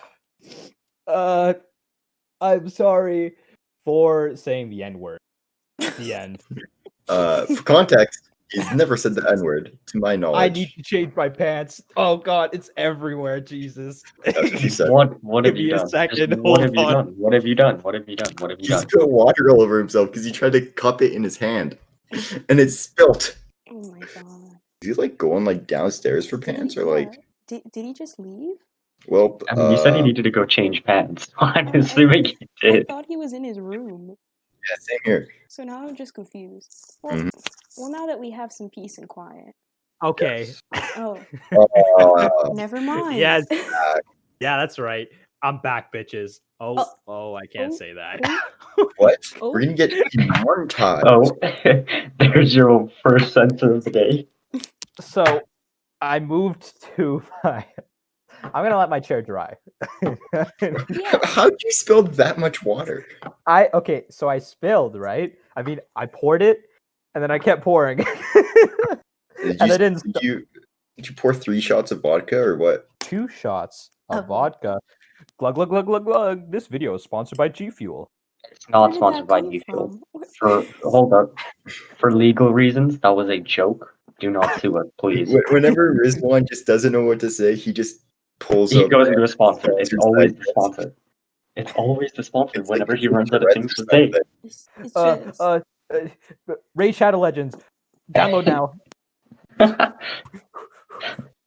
[SPEAKER 1] I'm sorry for saying the N-word. The end.
[SPEAKER 3] For context, he's never said the N-word, to my knowledge.
[SPEAKER 1] I need to change my pants. Oh God, it's everywhere. Jesus.
[SPEAKER 3] That's what he said.
[SPEAKER 4] What have
[SPEAKER 1] Give
[SPEAKER 4] you
[SPEAKER 1] me a
[SPEAKER 4] done?
[SPEAKER 1] second,
[SPEAKER 4] Just
[SPEAKER 1] hold
[SPEAKER 4] what have you
[SPEAKER 1] on.
[SPEAKER 4] done? What have you done? What have you done? What have you
[SPEAKER 3] He
[SPEAKER 4] done?
[SPEAKER 3] spilled water all over himself because he tried to cup it in his hand, and it spilt.
[SPEAKER 2] Oh my god!
[SPEAKER 3] Is he like going like downstairs for pants, or like?
[SPEAKER 2] Did he just leave?
[SPEAKER 3] Well,
[SPEAKER 4] I mean, you said he needed to go change pants. I'm assuming he
[SPEAKER 2] I
[SPEAKER 4] did.
[SPEAKER 2] thought he was in his room.
[SPEAKER 3] yeah, same here.
[SPEAKER 2] So now I'm just confused. Well,
[SPEAKER 3] Mhm.
[SPEAKER 2] well, now that we have some peace and quiet.
[SPEAKER 1] Okay.
[SPEAKER 2] Oh,
[SPEAKER 3] Uh,
[SPEAKER 2] never mind.
[SPEAKER 1] Yes. Yeah, that's right. I'm back, bitches. I can't
[SPEAKER 2] oh,
[SPEAKER 1] say that.
[SPEAKER 3] what?
[SPEAKER 2] Oh.
[SPEAKER 3] We're gonna get demonetized.
[SPEAKER 4] Oh, there's your first censor of the day.
[SPEAKER 1] So I moved to my. I'm gonna let my chair dry.
[SPEAKER 3] How'd you spill that much water?
[SPEAKER 1] So I spilled, right? I mean, I poured it, and then I kept pouring.
[SPEAKER 3] Did
[SPEAKER 1] And
[SPEAKER 3] you,
[SPEAKER 1] I didn't
[SPEAKER 3] did you pour 3 shots of vodka or what?
[SPEAKER 1] 2 shots of
[SPEAKER 2] Of-
[SPEAKER 1] vodka. Glug glug glug glug glug. This video is sponsored by G Fuel.
[SPEAKER 4] It's
[SPEAKER 2] Where
[SPEAKER 4] not
[SPEAKER 2] did
[SPEAKER 4] sponsored
[SPEAKER 2] that
[SPEAKER 4] by
[SPEAKER 2] come
[SPEAKER 4] G Fuel.
[SPEAKER 2] from?
[SPEAKER 4] Hold up. For legal reasons, that was a joke. Do not sue us, please.
[SPEAKER 3] Whenever Rizwan just doesn't know what to say, he just pulls
[SPEAKER 4] He
[SPEAKER 3] up.
[SPEAKER 4] goes into a sponsor. It's always the sponsor. It's always the sponsor
[SPEAKER 3] It's
[SPEAKER 4] whenever
[SPEAKER 3] like
[SPEAKER 4] he runs out of
[SPEAKER 3] Tourette's
[SPEAKER 4] things
[SPEAKER 3] or
[SPEAKER 4] to say.
[SPEAKER 3] something.
[SPEAKER 2] It's just.
[SPEAKER 1] Raid Shadow Legends. Download now.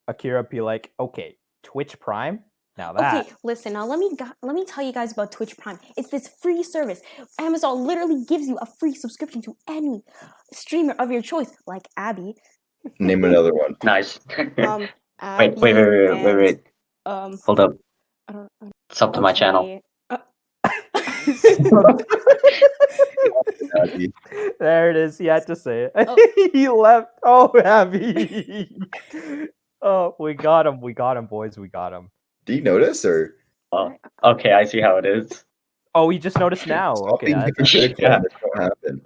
[SPEAKER 1] Akira be like, okay, Twitch Prime. Now that.
[SPEAKER 2] Okay, listen. Now let me tell you guys about Twitch Prime. It's this free service. Amazon literally gives you a free subscription to any streamer of your choice, like Abby.
[SPEAKER 3] Name another one.
[SPEAKER 4] Nice.
[SPEAKER 2] Abby
[SPEAKER 4] Wait.
[SPEAKER 2] and,
[SPEAKER 4] Hold up.
[SPEAKER 2] I don't.
[SPEAKER 4] Sub to my channel.
[SPEAKER 3] Abby.
[SPEAKER 1] There it is. He had to say it.
[SPEAKER 2] Oh.
[SPEAKER 1] He left. Oh, Abby. Oh, we got him. We got him, boys. We got him.
[SPEAKER 3] Do you notice or?
[SPEAKER 4] Oh, okay, I see how it is.
[SPEAKER 1] Oh, we just noticed now.
[SPEAKER 3] Stop
[SPEAKER 1] Okay,
[SPEAKER 3] being
[SPEAKER 1] that's,
[SPEAKER 3] hypocritical.
[SPEAKER 4] Yeah.
[SPEAKER 3] This won't happen.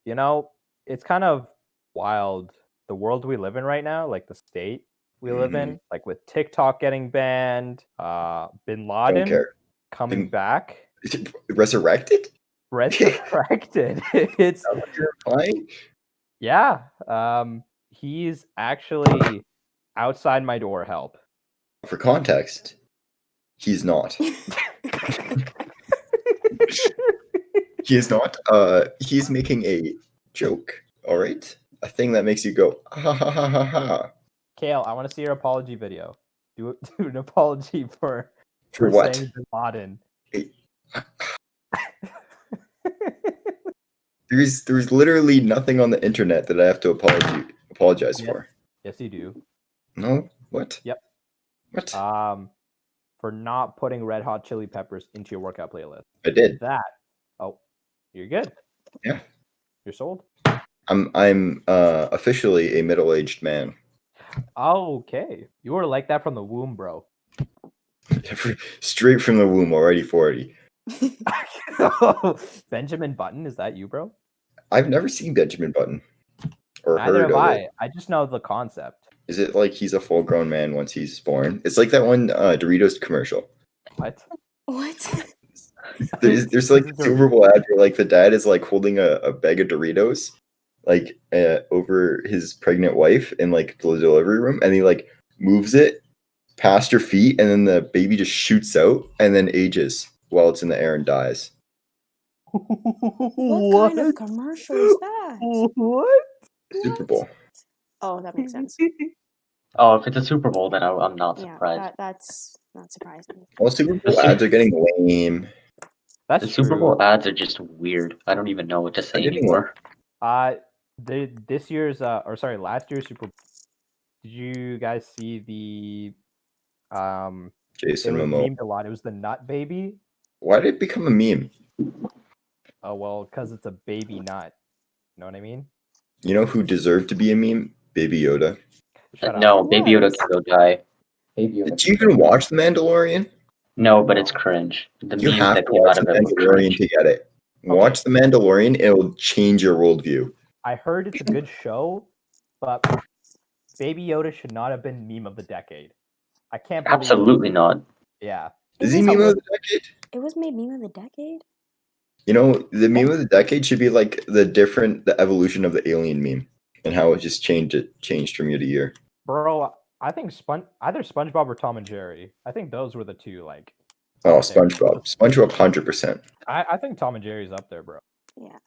[SPEAKER 1] you know, it's kind of wild. The world we live in right now, like the state we live in, like with TikTok getting banned, Bin Laden
[SPEAKER 3] care.
[SPEAKER 1] coming back,
[SPEAKER 3] Resurrected?
[SPEAKER 1] resurrected. It's
[SPEAKER 3] Is that what you're implying?
[SPEAKER 1] yeah. He's actually outside my door. Help.
[SPEAKER 3] For context, he's not. He is not. He's making a joke. All right, a thing that makes you go ha ha ha ha ha.
[SPEAKER 1] Cael, I want to see your apology video. Do an apology for
[SPEAKER 3] what?
[SPEAKER 1] saying Bin Laden.
[SPEAKER 3] There's literally nothing on the internet that I have to apologize for.
[SPEAKER 1] Yes, you do.
[SPEAKER 3] No? What?
[SPEAKER 1] Yep.
[SPEAKER 3] What?
[SPEAKER 1] For not putting Red Hot Chili Peppers into your workout playlist.
[SPEAKER 3] I did.
[SPEAKER 1] That. Oh, you're good.
[SPEAKER 3] Yeah.
[SPEAKER 1] You're sold.
[SPEAKER 3] I'm officially a middle-aged man.
[SPEAKER 1] Oh, okay. You were like that from the womb, bro.
[SPEAKER 3] Straight from the womb, already 40.
[SPEAKER 1] Benjamin Button, is that you, bro?
[SPEAKER 3] I've never seen Benjamin Button or
[SPEAKER 1] Neither
[SPEAKER 3] heard
[SPEAKER 1] have
[SPEAKER 3] of
[SPEAKER 1] I.
[SPEAKER 3] it.
[SPEAKER 1] I just know the concept.
[SPEAKER 3] Is it like he's a full-grown man once he's born? It's like that one Doritos commercial.
[SPEAKER 1] What?
[SPEAKER 2] What?
[SPEAKER 3] There's like a Super Bowl ad where like the dad is like holding a bag of Doritos like over his pregnant wife in like the delivery room, and he like moves it past her feet, and then the baby just shoots out and then ages while it's in the air and dies.
[SPEAKER 2] What kind of commercial is that?
[SPEAKER 1] What?
[SPEAKER 3] Super Bowl.
[SPEAKER 2] Oh, that makes sense.
[SPEAKER 4] Oh, if it's a Super Bowl, then I'm not surprised.
[SPEAKER 2] Yeah, that's not surprising.
[SPEAKER 3] Well, Super Bowl ads are getting lame.
[SPEAKER 1] That's
[SPEAKER 4] The Super
[SPEAKER 1] true.
[SPEAKER 4] Bowl ads are just weird. I don't even know what to say anymore.
[SPEAKER 1] This year's last year's Super Bowl. Did you guys see the
[SPEAKER 3] Jason
[SPEAKER 1] it was
[SPEAKER 3] Momoa.
[SPEAKER 1] memed a lot. It was the nut baby.
[SPEAKER 3] Why did it become a meme?
[SPEAKER 1] Oh well, because it's a baby nut. You know what I mean?
[SPEAKER 3] You know who deserved to be a meme? Baby Yoda.
[SPEAKER 1] Shut up.
[SPEAKER 4] No, Baby Yoda
[SPEAKER 2] Yes.
[SPEAKER 4] can go die. Baby Yoda.
[SPEAKER 3] Did you even watch The Mandalorian?
[SPEAKER 4] No, but it's cringe. The
[SPEAKER 3] You
[SPEAKER 4] memes
[SPEAKER 3] have
[SPEAKER 4] that
[SPEAKER 3] to
[SPEAKER 4] came
[SPEAKER 3] watch
[SPEAKER 4] out
[SPEAKER 3] The
[SPEAKER 4] of it were
[SPEAKER 3] Mandalorian
[SPEAKER 4] cringe.
[SPEAKER 3] to get it. Watch The Mandalorian, it will change your worldview.
[SPEAKER 1] I heard it's a good show, but Baby Yoda should not have been meme of the decade. I can't believe
[SPEAKER 4] Absolutely not.
[SPEAKER 1] Yeah.
[SPEAKER 3] Is he meme of the decade?
[SPEAKER 2] It was made meme of the decade?
[SPEAKER 3] You know, the meme of the decade should be like the evolution of the alien meme and how it just changed from year to year.
[SPEAKER 1] Bro, I think either SpongeBob or Tom and Jerry. I think those were the two like
[SPEAKER 3] Oh,
[SPEAKER 1] up there.
[SPEAKER 3] SpongeBob. SpongeBob 100%.
[SPEAKER 1] I think Tom and Jerry's up there, bro.
[SPEAKER 2] Yeah.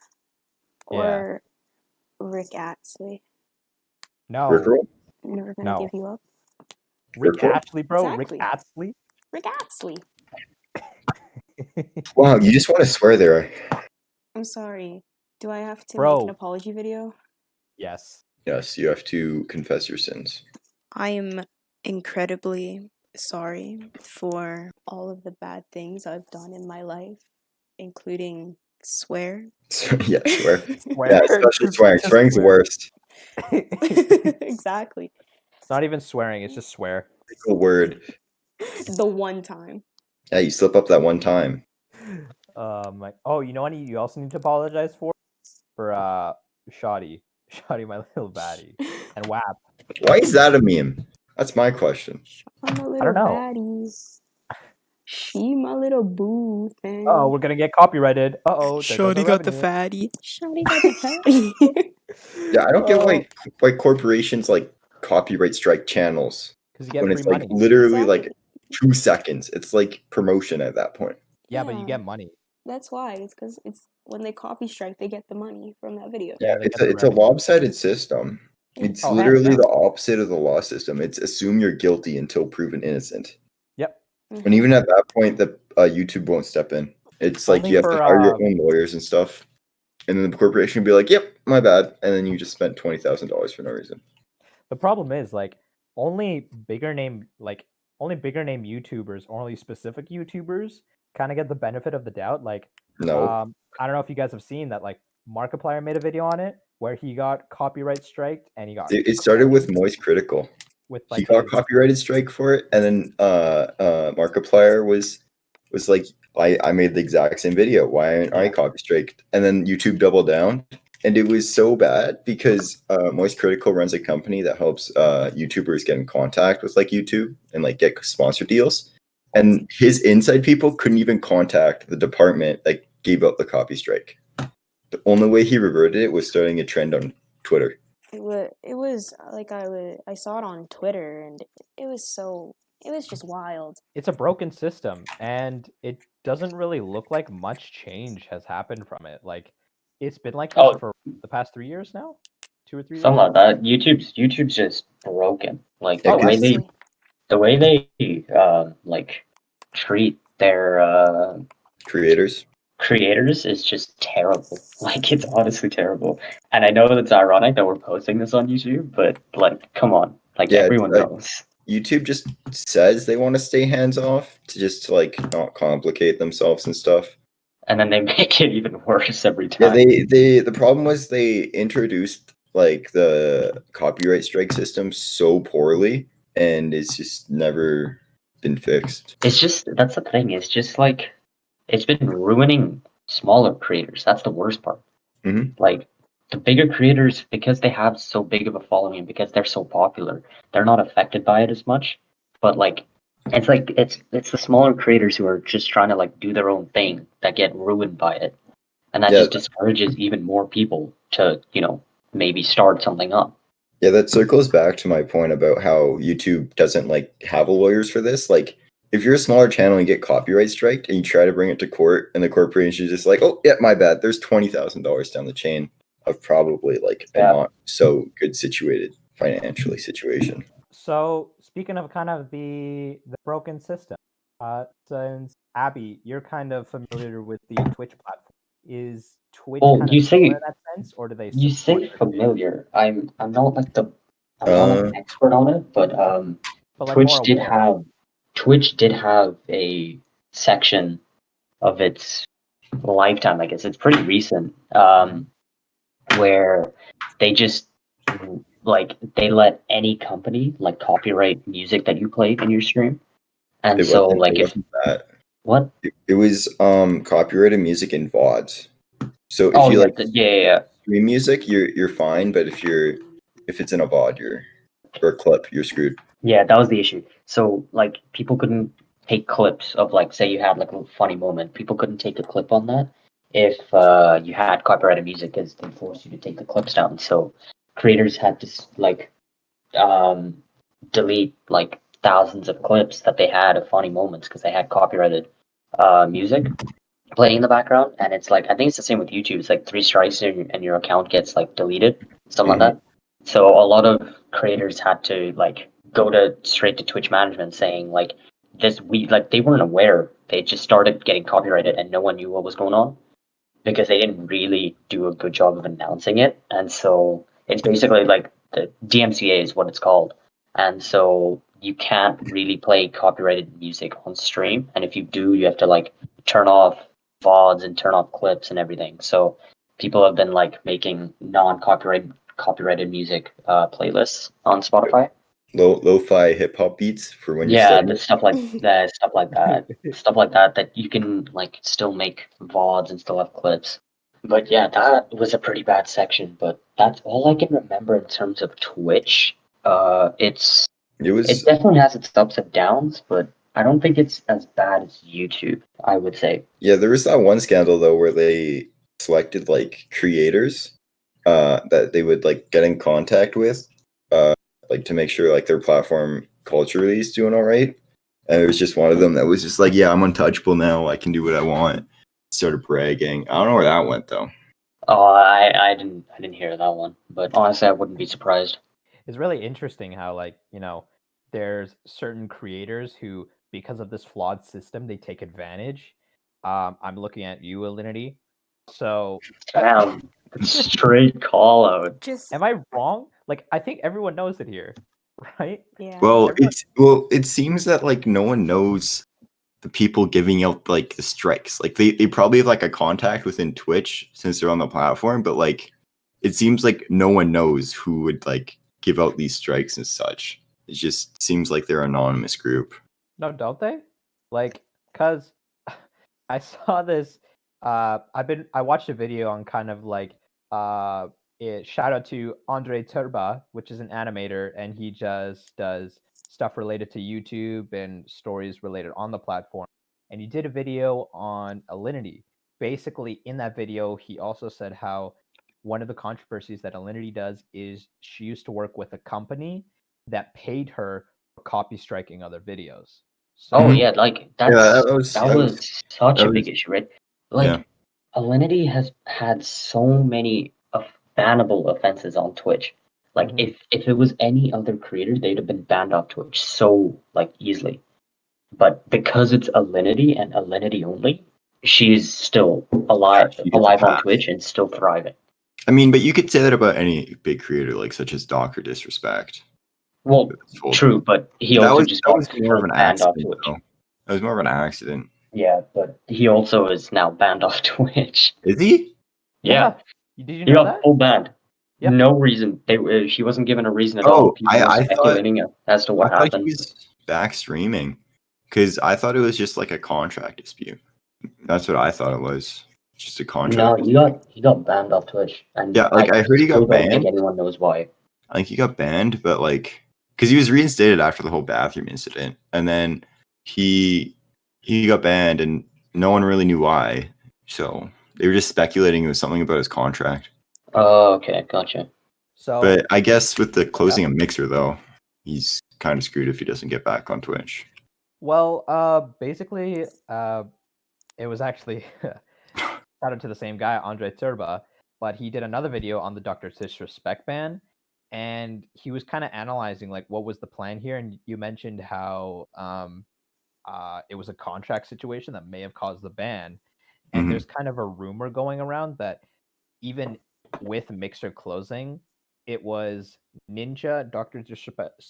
[SPEAKER 1] Yeah.
[SPEAKER 2] Or Rick Astley.
[SPEAKER 1] No.
[SPEAKER 3] Rickroll?
[SPEAKER 2] Never gonna
[SPEAKER 1] No.
[SPEAKER 2] give you up.
[SPEAKER 1] Rick
[SPEAKER 3] Rickroll?
[SPEAKER 1] Astley, bro.
[SPEAKER 2] Exactly.
[SPEAKER 1] Rick Astley.
[SPEAKER 2] Rick Astley.
[SPEAKER 3] Wow, you just want to swear there.
[SPEAKER 2] I'm sorry. Do I have to
[SPEAKER 1] Bro.
[SPEAKER 2] make an apology video?
[SPEAKER 1] Yes.
[SPEAKER 3] Yes, you have to confess your sins.
[SPEAKER 2] I am incredibly sorry for all of the bad things I've done in my life, including swear.
[SPEAKER 3] Yeah, swear.
[SPEAKER 1] Swear.
[SPEAKER 3] Yeah, especially swearing.
[SPEAKER 1] Just
[SPEAKER 3] Swearing's the
[SPEAKER 1] swear.
[SPEAKER 3] worst.
[SPEAKER 2] Exactly.
[SPEAKER 1] It's not even swearing, it's just swear.
[SPEAKER 3] Cool word.
[SPEAKER 2] The one time.
[SPEAKER 3] Yeah, you slip up that one time.
[SPEAKER 1] Oh, you know what you also need to apologize for? For Shoddy. Shoddy, my little baddie. And WAP.
[SPEAKER 3] Why is that a meme? That's my question.
[SPEAKER 2] I'm a little
[SPEAKER 1] don't know.
[SPEAKER 2] baddie. She my little boo thing.
[SPEAKER 1] Oh, we're gonna get copyrighted. Uh-oh.
[SPEAKER 2] Shorty got the fatty. Shorty got the fatty.
[SPEAKER 3] Yeah, I don't get why corporations like copyright strike channels
[SPEAKER 1] Because you get
[SPEAKER 3] when
[SPEAKER 1] free
[SPEAKER 3] it's like
[SPEAKER 1] money.
[SPEAKER 3] literally
[SPEAKER 2] Exactly.
[SPEAKER 3] like 2 seconds. It's like promotion at that point.
[SPEAKER 1] Yeah, but you
[SPEAKER 2] Yeah.
[SPEAKER 1] get money.
[SPEAKER 2] That's why. It's because it's when they copy strike, they get the money from that video.
[SPEAKER 1] Yeah, they get the
[SPEAKER 3] it's a
[SPEAKER 1] revenue.
[SPEAKER 3] lopsided system. It's
[SPEAKER 1] Oh, hands
[SPEAKER 3] literally
[SPEAKER 1] down.
[SPEAKER 3] the opposite of the law system. It's assume you're guilty until proven innocent.
[SPEAKER 1] Yep.
[SPEAKER 3] And even at that point, the YouTube won't step in. It's like
[SPEAKER 1] Only
[SPEAKER 3] you have to
[SPEAKER 1] for,
[SPEAKER 3] hire your own lawyers and stuff, and then the corporation will be like, "Yep, my bad," and then you just spent $20,000 for no reason.
[SPEAKER 1] The problem is like only bigger name YouTubers or only specific YouTubers kind of get the benefit of the doubt. Like,
[SPEAKER 3] No,
[SPEAKER 1] I don't know if you guys have seen that. Like, Markiplier made a video on it where he got copyright striked and he got
[SPEAKER 3] it started with Moist Critical.
[SPEAKER 1] with
[SPEAKER 3] He
[SPEAKER 1] like
[SPEAKER 3] got
[SPEAKER 1] his
[SPEAKER 3] copyrighted strike for it, and then Markiplier was like, I made the exact same video. Why aren't I
[SPEAKER 1] Yeah.
[SPEAKER 3] copy striked? And then YouTube doubled down, and it was so bad because Moist Critical runs a company that helps YouTubers get in contact with like YouTube and like get sponsor deals. And his inside people couldn't even contact the department that gave out the copy strike. The only way he reverted it was starting a trend on Twitter.
[SPEAKER 2] It was like I saw it on Twitter and it was just wild.
[SPEAKER 1] It's a broken system and it doesn't really look like much change has happened from it. Like, it's been like this for the past 3 years now, 2 or 3 years.
[SPEAKER 4] Something like that. YouTube's just broken. Like
[SPEAKER 3] Yeah,
[SPEAKER 4] the way
[SPEAKER 2] Honestly.
[SPEAKER 4] they like treat their
[SPEAKER 3] creators.
[SPEAKER 4] creators is just terrible. Like it's honestly terrible. And I know it's ironic that we're posting this on YouTube, but like, come on, like
[SPEAKER 3] Yeah,
[SPEAKER 4] everyone knows.
[SPEAKER 3] YouTube just says they want to stay hands off to like not complicate themselves and stuff.
[SPEAKER 4] And then they make it even worse every
[SPEAKER 3] Yeah,
[SPEAKER 4] time.
[SPEAKER 3] the problem was they introduced like the copyright strike system so poorly, and it's just never been fixed.
[SPEAKER 4] It's just that's the thing. It's just like it's been ruining smaller creators. That's the worst part.
[SPEAKER 3] Mhm.
[SPEAKER 4] Like the bigger creators, because they have so big of a following, because they're so popular, they're not affected by it as much. But like it's the smaller creators who are just trying to like do their own thing that get ruined by it. And that
[SPEAKER 3] Yeah.
[SPEAKER 4] just discourages even more people to, maybe start something up.
[SPEAKER 3] Yeah, that circles back to my point about how YouTube doesn't like have lawyers for this. Like, if you're a smaller channel and you get copyright striked and you try to bring it to court, and the corporation is just like, "Oh, yeah, my bad. There's $20,000 down the chain of probably like a
[SPEAKER 4] Yeah.
[SPEAKER 3] not so good situated financially situation."
[SPEAKER 1] So speaking of kind of the broken system, since Abby, you're kind of familiar with the Twitch platform. Is Twitch
[SPEAKER 4] Well,
[SPEAKER 1] kind
[SPEAKER 4] you
[SPEAKER 1] of similar
[SPEAKER 4] say
[SPEAKER 1] in that sense, or do they
[SPEAKER 4] you
[SPEAKER 1] support
[SPEAKER 4] say
[SPEAKER 1] your
[SPEAKER 4] familiar. I'm not like an expert on it, but
[SPEAKER 1] but like
[SPEAKER 4] Twitch
[SPEAKER 1] more
[SPEAKER 4] did
[SPEAKER 1] aware?
[SPEAKER 4] have Twitch did have a section of its lifetime, I guess. It's pretty recent, where they just like they let any company like copyright music that you play in your stream. And so like
[SPEAKER 3] it
[SPEAKER 4] if
[SPEAKER 3] wasn't that.
[SPEAKER 4] what?
[SPEAKER 3] It was copyrighted music in VODs. So if
[SPEAKER 4] Oh
[SPEAKER 3] you
[SPEAKER 4] yeah,
[SPEAKER 3] like
[SPEAKER 4] yeah.
[SPEAKER 3] stream music, you're fine, but if it's in a VOD, or a clip, you're screwed.
[SPEAKER 4] Yeah, that was the issue. So like people couldn't take clips of like say you had like a funny moment. People couldn't take a clip on that if you had copyrighted music because they forced you to take the clips down. So creators had to like um, delete like thousands of clips that they had of funny moments because they had copyrighted music playing in the background. And it's like I think it's the same with YouTube. It's like 3 strikes and your account gets like deleted, something like that. So a lot of creators had to like go to straight to Twitch management saying like they weren't aware. They just started getting copyrighted and no one knew what was going on because they didn't really do a good job of announcing it. And so it's basically like the DMCA is what it's called. And so you can't really play copyrighted music on stream. And if you do, you have to like turn off VODs and turn off clips and everything. So people have been like making copyrighted music playlists on Spotify.
[SPEAKER 3] Lo-fi hip hop beats for when you're
[SPEAKER 4] Yeah,
[SPEAKER 3] studying.
[SPEAKER 4] the stuff like that, stuff like that, that you can like still make VODs and still have clips. But yeah, that was a pretty bad section. But that's all I can remember in terms of Twitch. It
[SPEAKER 3] It
[SPEAKER 4] definitely has its ups and downs, but I don't think it's as bad as YouTube, I would say.
[SPEAKER 3] Yeah, there was that one scandal though where they selected like creators that they would like get in contact with like to make sure like their platform culturally is doing all right. And it was just one of them that was just like, yeah, I'm untouchable now. I can do what I want. Started bragging. I don't know where that went though.
[SPEAKER 4] Oh, I didn't hear that one, but honestly, I wouldn't be surprised.
[SPEAKER 1] It's really interesting how, like, there's certain creators who, because of this flawed system, they take advantage. I'm looking at you, Alinity. So,
[SPEAKER 4] Damn, straight call out.
[SPEAKER 2] Just
[SPEAKER 1] am I wrong? Like, I think everyone knows it here, right?
[SPEAKER 2] yeah.
[SPEAKER 3] Well,
[SPEAKER 1] Everyone-
[SPEAKER 3] it seems that like no one knows the people giving out like the strikes. Like they probably have like a contact within Twitch since they're on the platform, but like it seems like no one knows who would like give out these strikes and such. It just seems like they're an anonymous group.
[SPEAKER 1] No, don't they? Like, cause I saw this. I watched a video on kind of like shout out to Andre Turba, which is an animator, and he just does stuff related to YouTube and stories related on the platform. And he did a video on Alinity. Basically, in that video, he also said how one of the controversies that Alinity does is she used to work with a company that paid her for copy striking other videos. So,
[SPEAKER 4] Oh yeah, like
[SPEAKER 3] Yeah,
[SPEAKER 4] that
[SPEAKER 3] was
[SPEAKER 4] was such
[SPEAKER 3] that
[SPEAKER 4] a big
[SPEAKER 3] was-
[SPEAKER 4] issue, right? Like
[SPEAKER 3] yeah.
[SPEAKER 4] Alinity has had so many bannable offenses on Twitch. Like
[SPEAKER 1] Mhm.
[SPEAKER 4] if it was any other creator, they'd have been banned off Twitch so like easily. But because it's Alinity and Alinity only, she's still alive
[SPEAKER 3] She gets a
[SPEAKER 4] on
[SPEAKER 3] pass.
[SPEAKER 4] Twitch and still thriving.
[SPEAKER 3] I mean, but you could say that about any big creator, like such as Dr. Disrespect.
[SPEAKER 4] Well,
[SPEAKER 3] Full-
[SPEAKER 4] true, but he
[SPEAKER 3] that
[SPEAKER 4] also
[SPEAKER 3] was
[SPEAKER 4] just
[SPEAKER 3] that
[SPEAKER 4] got
[SPEAKER 3] was more of an
[SPEAKER 4] banned off
[SPEAKER 3] accident,
[SPEAKER 4] Twitch.
[SPEAKER 3] though. That was more of an accident.
[SPEAKER 4] Yeah, but he also is now banned off Twitch.
[SPEAKER 3] Is he?
[SPEAKER 4] Yeah,
[SPEAKER 1] Did you
[SPEAKER 4] he
[SPEAKER 1] know
[SPEAKER 4] got
[SPEAKER 1] that?
[SPEAKER 4] full banned.
[SPEAKER 1] Yep.
[SPEAKER 4] No reason. She wasn't given a reason at
[SPEAKER 3] Oh,
[SPEAKER 4] all. People were
[SPEAKER 3] I thought
[SPEAKER 4] speculating as to what
[SPEAKER 3] I thought
[SPEAKER 4] happened.
[SPEAKER 3] he was back streaming because I thought it was just like a contract dispute. That's what I thought it was. Just a
[SPEAKER 4] No,
[SPEAKER 3] contract.
[SPEAKER 4] he got banned off Twitch, and
[SPEAKER 3] Yeah, like I heard he
[SPEAKER 4] still
[SPEAKER 3] got
[SPEAKER 4] don't think
[SPEAKER 3] banned.
[SPEAKER 4] anyone knows why.
[SPEAKER 3] I think he got banned, but like because he was reinstated after the whole bathroom incident, and then he got banned, and no one really knew why. So they were just speculating it was something about his contract.
[SPEAKER 4] Oh, okay, gotcha.
[SPEAKER 1] So,
[SPEAKER 3] But I guess with the closing a Mixer though, he's kind of screwed if he doesn't get back on Twitch.
[SPEAKER 1] well, basically, it was actually shout out to the same guy, Andre Turba, but he did another video on the Dr. Disrespect ban, and he was kind of analyzing like what was the plan here. And you mentioned how it was a contract situation that may have caused the ban, and
[SPEAKER 3] Mhm.
[SPEAKER 1] there's kind of a rumor going around that even with Mixer closing, it was Ninja, Dr. Disrespect,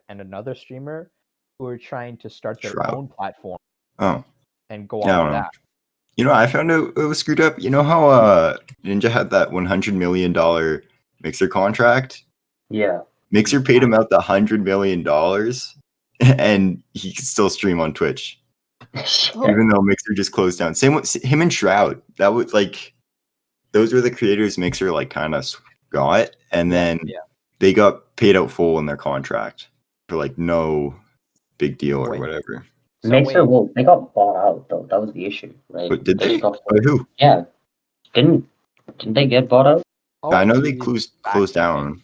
[SPEAKER 1] and another streamer who were trying to start their
[SPEAKER 3] Shroud.
[SPEAKER 1] own platform
[SPEAKER 3] Oh,
[SPEAKER 1] and go
[SPEAKER 3] Yeah, I
[SPEAKER 1] off
[SPEAKER 3] don't
[SPEAKER 1] of
[SPEAKER 3] know.
[SPEAKER 1] that.
[SPEAKER 3] You know, I found out it was screwed up. You know how Ninja had that $100 million Mixer contract?
[SPEAKER 4] Yeah.
[SPEAKER 3] Mixer paid him out the $100 million, and he could still stream on Twitch,
[SPEAKER 2] Oh.
[SPEAKER 3] even though Mixer just closed down. Same with him and Shroud. That was like, those were the creators Mixer like kind of got, and then they got paid out full in their contract for like no big deal or
[SPEAKER 1] Wait.
[SPEAKER 3] whatever.
[SPEAKER 1] So
[SPEAKER 4] Mixer,
[SPEAKER 1] wait,
[SPEAKER 4] well, they got bought out though. That was the issue, right?
[SPEAKER 3] But did they?
[SPEAKER 4] just got
[SPEAKER 3] By who?
[SPEAKER 4] Yeah. Didn't they get bought out?
[SPEAKER 3] I know they
[SPEAKER 1] geez,
[SPEAKER 3] closed
[SPEAKER 1] back-
[SPEAKER 3] down.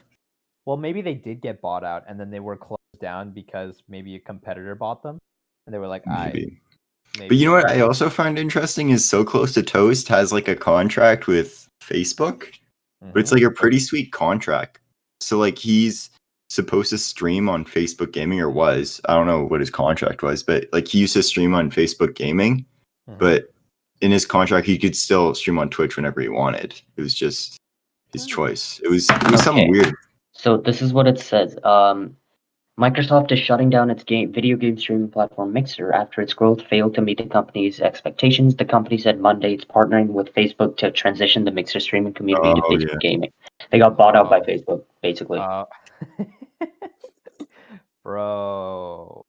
[SPEAKER 1] Well, maybe they did get bought out, and then they were closed down because maybe a competitor bought them, and they were like,
[SPEAKER 3] Maybe.
[SPEAKER 1] maybe.
[SPEAKER 3] But you know what I also find interesting is So Close to Toast has like a contract with Facebook, but it's
[SPEAKER 1] Mhm.
[SPEAKER 3] like a pretty sweet contract. So like he's supposed to stream on Facebook Gaming, or was. I don't know what his contract was, but like he used to stream on Facebook Gaming,
[SPEAKER 1] Mhm.
[SPEAKER 3] but in his contract he could still stream on Twitch whenever he wanted. It was just his choice. It was something
[SPEAKER 4] Okay.
[SPEAKER 3] weird.
[SPEAKER 4] So this is what it says. Microsoft is shutting down its video game streaming platform Mixer after its growth failed to meet the company's expectations. The company said Monday it's partnering with Facebook to transition the Mixer streaming community to
[SPEAKER 3] Oh,
[SPEAKER 4] Facebook
[SPEAKER 3] yeah.
[SPEAKER 4] gaming. They got bought out by Facebook, basically.
[SPEAKER 1] Bro.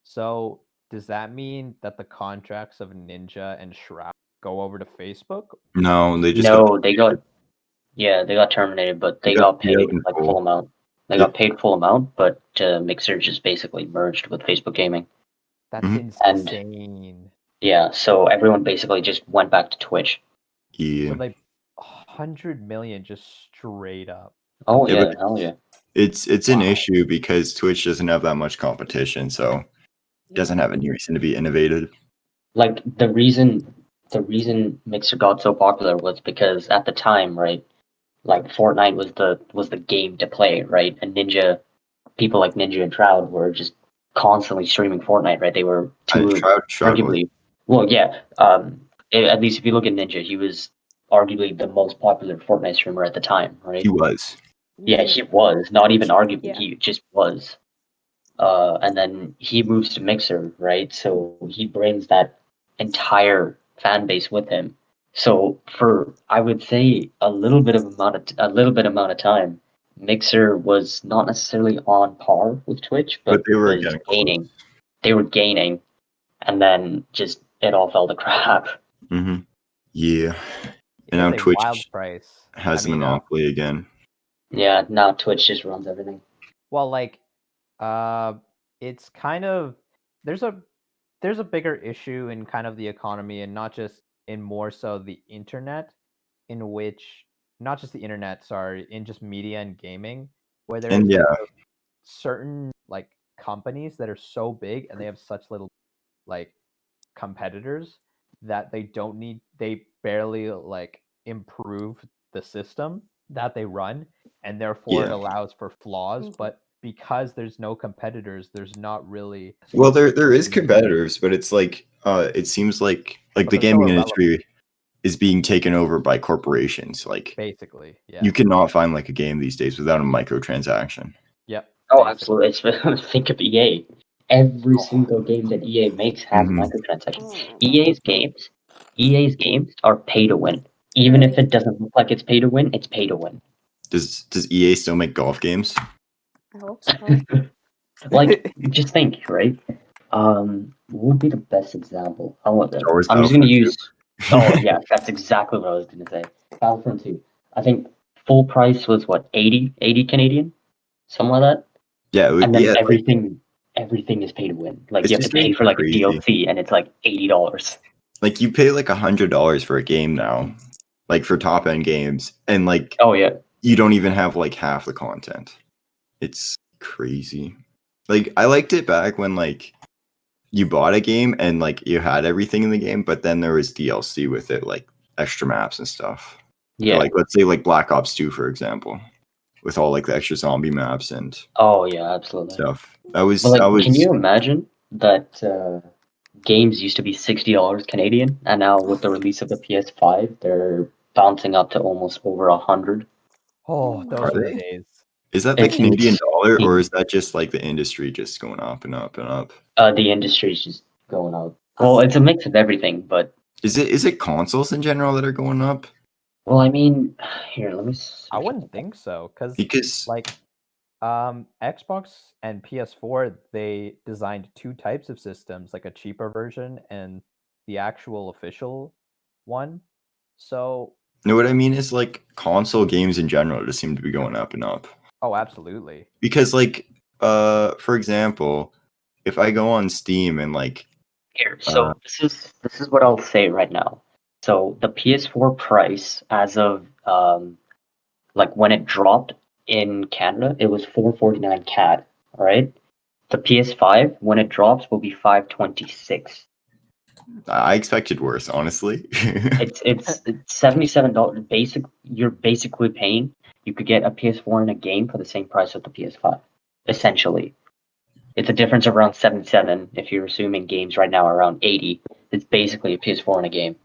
[SPEAKER 1] So does that mean that the contracts of Ninja and Shroud go over to Facebook?
[SPEAKER 3] No, they just
[SPEAKER 4] they got terminated, but they
[SPEAKER 3] got
[SPEAKER 4] got
[SPEAKER 3] paid
[SPEAKER 4] paid
[SPEAKER 3] out in
[SPEAKER 4] like
[SPEAKER 3] full.
[SPEAKER 4] full amount. They got paid full amount, but Mixer just basically merged with Facebook Gaming.
[SPEAKER 1] That's
[SPEAKER 3] Mhm.
[SPEAKER 1] insane.
[SPEAKER 4] Yeah, so everyone basically just went back to Twitch.
[SPEAKER 3] Yeah.
[SPEAKER 1] So like 100 million just straight up.
[SPEAKER 4] Oh
[SPEAKER 3] Yeah,
[SPEAKER 4] yeah,
[SPEAKER 3] but
[SPEAKER 4] hell yeah.
[SPEAKER 3] It's an
[SPEAKER 4] Wow.
[SPEAKER 3] issue because Twitch doesn't have that much competition, so it doesn't have any reason to be innovative.
[SPEAKER 4] Like the reason Mixer got so popular was because at the time, right? Like Fortnite was the game to play, right? And people like Ninja and Shroud were just constantly streaming Fortnite, right? They were
[SPEAKER 3] Shroud was.
[SPEAKER 4] arguably, well, yeah. At least if you look at Ninja, he was arguably the most popular Fortnite streamer at the time, right?
[SPEAKER 3] He was.
[SPEAKER 4] Yeah, he was. Not even arguably,
[SPEAKER 2] Yeah.
[SPEAKER 4] he just was. And then he moves to Mixer, right? So he brings that entire fan base with him. So for I would say a little bit amount of time, Mixer was not necessarily on par with Twitch,
[SPEAKER 3] But
[SPEAKER 4] but
[SPEAKER 3] they were
[SPEAKER 4] was
[SPEAKER 3] getting
[SPEAKER 4] gaining. They were gaining, and then just it all fell to crap.
[SPEAKER 3] Mm-hmm. Yeah.
[SPEAKER 1] It
[SPEAKER 3] And now
[SPEAKER 1] is a
[SPEAKER 3] Twitch
[SPEAKER 1] wild price.
[SPEAKER 3] has
[SPEAKER 1] I
[SPEAKER 3] a
[SPEAKER 1] mean,
[SPEAKER 3] monopoly again.
[SPEAKER 4] Yeah, now Twitch just runs everything.
[SPEAKER 1] well, like, it's kind of there's a bigger issue in kind of the economy, and not just in more so the internet, in which not just the internet, sorry, in just media and gaming, where there's
[SPEAKER 3] And yeah,
[SPEAKER 1] certain like companies that are so big and they have such little like competitors that they barely like improve the system that they run, and therefore it
[SPEAKER 3] Yeah.
[SPEAKER 1] allows for flaws.
[SPEAKER 2] Mhm.
[SPEAKER 1] But because there's no competitors, there's not really
[SPEAKER 3] well, there is competitors, but it's like it seems like
[SPEAKER 1] but
[SPEAKER 3] the
[SPEAKER 1] they're so
[SPEAKER 3] gaming
[SPEAKER 1] irrelevant,
[SPEAKER 3] industry is being taken over by corporations. Like
[SPEAKER 1] basically. Yeah.
[SPEAKER 3] you cannot find like a game these days without a microtransaction.
[SPEAKER 1] Yep.
[SPEAKER 4] Oh,
[SPEAKER 1] basically.
[SPEAKER 4] absolutely. It's, think of EA. Every
[SPEAKER 3] Oh.
[SPEAKER 4] single game that EA makes has
[SPEAKER 3] Mhm.
[SPEAKER 4] microtransactions. EA's games are pay to win. Even if it doesn't look like it's pay to win, it's pay to win.
[SPEAKER 3] Does EA still make golf games?
[SPEAKER 2] I hope so.
[SPEAKER 4] Like, just think, right? What would be the best example?
[SPEAKER 3] Star Wars
[SPEAKER 4] I'm just gonna
[SPEAKER 3] Battlefront 2?
[SPEAKER 4] use. Oh yeah, that's exactly what I was gonna say. Battlefront 2. I think full price was what 80 Canadian, something like that.
[SPEAKER 3] Yeah,
[SPEAKER 4] And then
[SPEAKER 3] yeah.
[SPEAKER 4] everything is pay to win. Like
[SPEAKER 3] It's
[SPEAKER 4] you have to
[SPEAKER 3] just getting
[SPEAKER 4] pay for like a
[SPEAKER 3] crazy.
[SPEAKER 4] DLC, and it's like $80.
[SPEAKER 3] Like you pay like $100 for a game now, like for top end games, and like
[SPEAKER 4] Oh yeah,
[SPEAKER 3] you don't even have like half the content. It's crazy. Like I liked it back when like you bought a game and like you had everything in the game, but then there was DLC with it, like extra maps and stuff.
[SPEAKER 4] yeah.
[SPEAKER 3] For, like let's say like Black Ops 2, for example, with all like the extra zombie maps and
[SPEAKER 4] Oh yeah, absolutely.
[SPEAKER 3] stuff. That was
[SPEAKER 4] But like, can you imagine that games used to be $60 Canadian, and now with the release of the PS5, they're bouncing up to almost over 100.
[SPEAKER 1] Oh, those
[SPEAKER 3] Are
[SPEAKER 1] were the
[SPEAKER 3] they?
[SPEAKER 1] days.
[SPEAKER 3] Is that the
[SPEAKER 4] It's
[SPEAKER 3] Canadian dollar, or
[SPEAKER 4] insane.
[SPEAKER 3] is that just like the industry just going up and up and up?
[SPEAKER 4] The industry's just going up. Well, it's a mix of everything, but
[SPEAKER 3] Is it consoles in general that are going up?
[SPEAKER 4] well, I mean, here, let me see.
[SPEAKER 1] I wouldn't think so,
[SPEAKER 3] Because
[SPEAKER 1] like Xbox and PS4, they designed two types of systems, like a cheaper version and the actual official one. So,
[SPEAKER 3] no, what I mean is like console games in general just seem to be going up and up.
[SPEAKER 1] oh, absolutely.
[SPEAKER 3] Because like for example, if I go on Steam and like
[SPEAKER 4] Here, so this is what I'll say right now. So the PS4 price as of like when it dropped in Canada, it was 449 CAD, all right? The PS5 when it drops will be 526.
[SPEAKER 3] I expected worse, honestly.
[SPEAKER 4] It's $77 basic. You're basically paying. You could get a PS4 and a game for the same price of the PS5. Essentially, it's a difference of around 77. If you're assuming games right now are around 80, it's basically a PS4 and a game.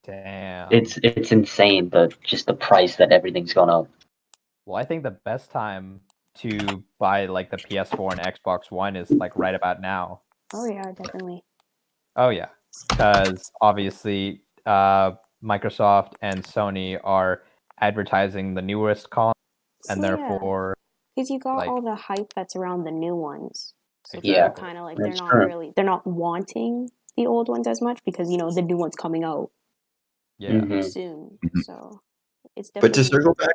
[SPEAKER 1] Damn.
[SPEAKER 4] It's insane just the price that everything's gone up.
[SPEAKER 1] Well, I think the best time to buy like the PS4 and Xbox One is like right about now.
[SPEAKER 2] Oh yeah, definitely.
[SPEAKER 1] Oh yeah, because obviously Microsoft and Sony are advertising the newest console, and
[SPEAKER 2] Well, yeah.
[SPEAKER 1] therefore
[SPEAKER 2] Because you got
[SPEAKER 1] like-
[SPEAKER 2] all the hype that's around the new ones. So
[SPEAKER 4] Yeah,
[SPEAKER 2] people kind of like
[SPEAKER 4] that's true.
[SPEAKER 2] they're not wanting the old ones as much because the new one's coming out
[SPEAKER 1] yeah.
[SPEAKER 4] Mhm.
[SPEAKER 2] soon.
[SPEAKER 3] Mhm.
[SPEAKER 2] So it's
[SPEAKER 3] But to
[SPEAKER 2] definitely
[SPEAKER 3] circle back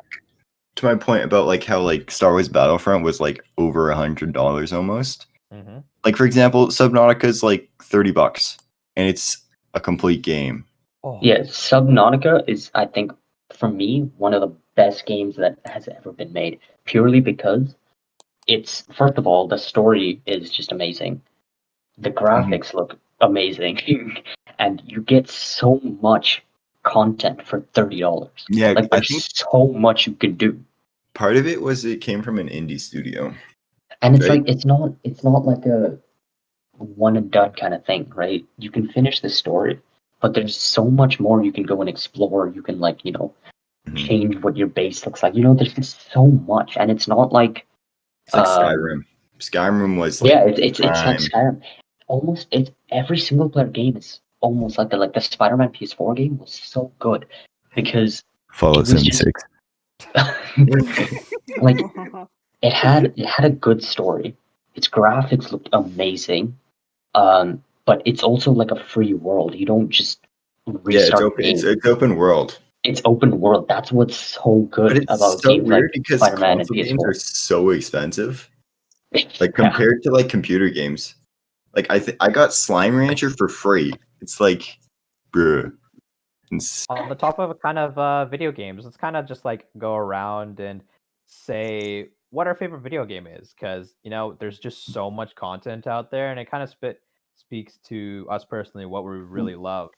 [SPEAKER 3] to my point about like how like Star Wars Battlefront was like over $100 almost.
[SPEAKER 1] Mm-hmm.
[SPEAKER 3] Like for example, Subnautica's like $30 and it's a complete game.
[SPEAKER 1] Oh,
[SPEAKER 4] Yeah, Subnautica is I think for me, one of the best games that has ever been made. Purely because it's, first of all, the story is just amazing. The graphics look amazing, and you get so much content for $30.
[SPEAKER 3] Yeah,
[SPEAKER 4] Like
[SPEAKER 3] I
[SPEAKER 4] there's
[SPEAKER 3] think
[SPEAKER 4] so much you can do,
[SPEAKER 3] part of it was it came from an indie studio.
[SPEAKER 4] and it's
[SPEAKER 3] Right.
[SPEAKER 4] like it's not like a one and done kind of thing, right? You can finish the story, but there's so much more you can go and explore. You can change what your base looks like. There's just so much, and it's not like
[SPEAKER 3] It's like Skyrim. Skyrim was like
[SPEAKER 4] it's like Skyrim. Almost it's every single player game is almost like the Spider-Man PS4 game was so good because
[SPEAKER 3] Fallout
[SPEAKER 4] it was just
[SPEAKER 3] 76.
[SPEAKER 4] like it had a good story. Its graphics looked amazing. But it's also like a free world. You don't just restart the game.
[SPEAKER 3] It's open world.
[SPEAKER 4] It's open world. That's what's so
[SPEAKER 3] But
[SPEAKER 4] good
[SPEAKER 3] it's
[SPEAKER 4] about
[SPEAKER 3] so
[SPEAKER 4] games
[SPEAKER 3] weird
[SPEAKER 4] like
[SPEAKER 3] because
[SPEAKER 4] Spider-Man and
[SPEAKER 3] console games are
[SPEAKER 4] PS4.
[SPEAKER 3] so expensive. Like
[SPEAKER 4] Yeah.
[SPEAKER 3] compared to like computer games. Like I got Slime Rancher for free. It's like, bruh.
[SPEAKER 1] On the top of kind of video games, let's kind of just like go around and say what our favorite video game is, because there's just so much content out there, and it kind of speaks to us personally what we really love.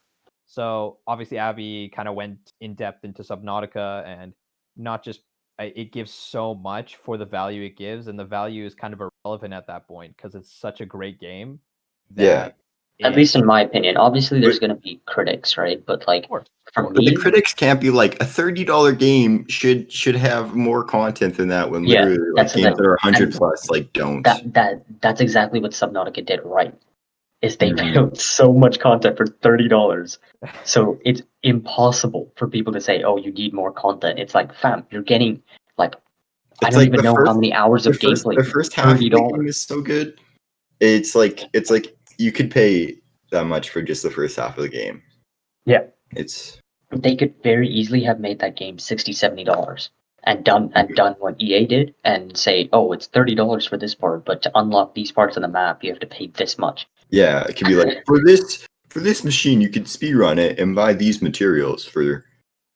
[SPEAKER 1] So obviously, Abby kind of went in depth into Subnautica, and not just it gives so much for the value it gives, and the value is kind of irrelevant at that point because it's such a great game.
[SPEAKER 3] Yeah.
[SPEAKER 4] At least in my opinion. Obviously, there's going to be critics, right? But like for
[SPEAKER 3] But
[SPEAKER 4] me,
[SPEAKER 3] the critics can't be like a $30 game should have more content than that. When literally like games that are 100 plus like don't.
[SPEAKER 4] That's exactly what Subnautica did right. Is they built so much content for $30. So it's impossible for people to say, "Oh, you need more content." It's like, fam, you're getting like I don't even know how many hours of gameplay.
[SPEAKER 3] The first half of the game is so good. It's like you could pay that much for just the first half of the game.
[SPEAKER 4] Yeah. They could very easily have made that game $60, $70 and done what EA did and say, "Oh, it's $30 for this part, but to unlock these parts of the map, you have to pay this much."
[SPEAKER 3] Yeah, it could be like for this machine, you could speedrun it and buy these materials for.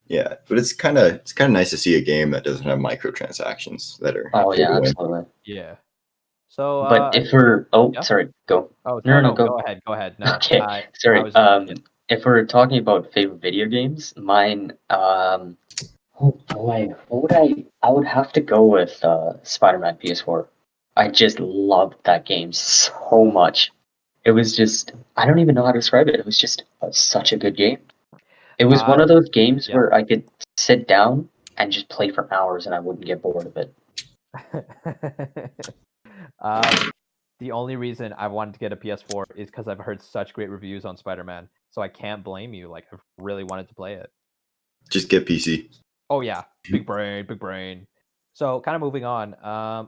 [SPEAKER 3] Yeah, but it's kind of nice to see a game that doesn't have microtransactions that are.
[SPEAKER 4] Oh yeah, absolutely.
[SPEAKER 1] Yeah. So,
[SPEAKER 4] but if we're sorry, go.
[SPEAKER 1] Oh
[SPEAKER 4] no,
[SPEAKER 1] go ahead. No.
[SPEAKER 4] Okay, sorry. If we're talking about favorite video games, mine. Oh boy, what would I would have to go with Spider-Man PS4. I just loved that game so much. It was just I don't even know how to describe it. It was just such a good game. It was one of those games where I could sit down and just play for hours and I wouldn't get bored of it.
[SPEAKER 1] The only reason I wanted to get a PS4 is because I've heard such great reviews on Spider-Man, so I can't blame you. Like, I've really wanted to play it.
[SPEAKER 3] Just get PC.
[SPEAKER 1] Oh yeah, big brain. So, kind of moving on.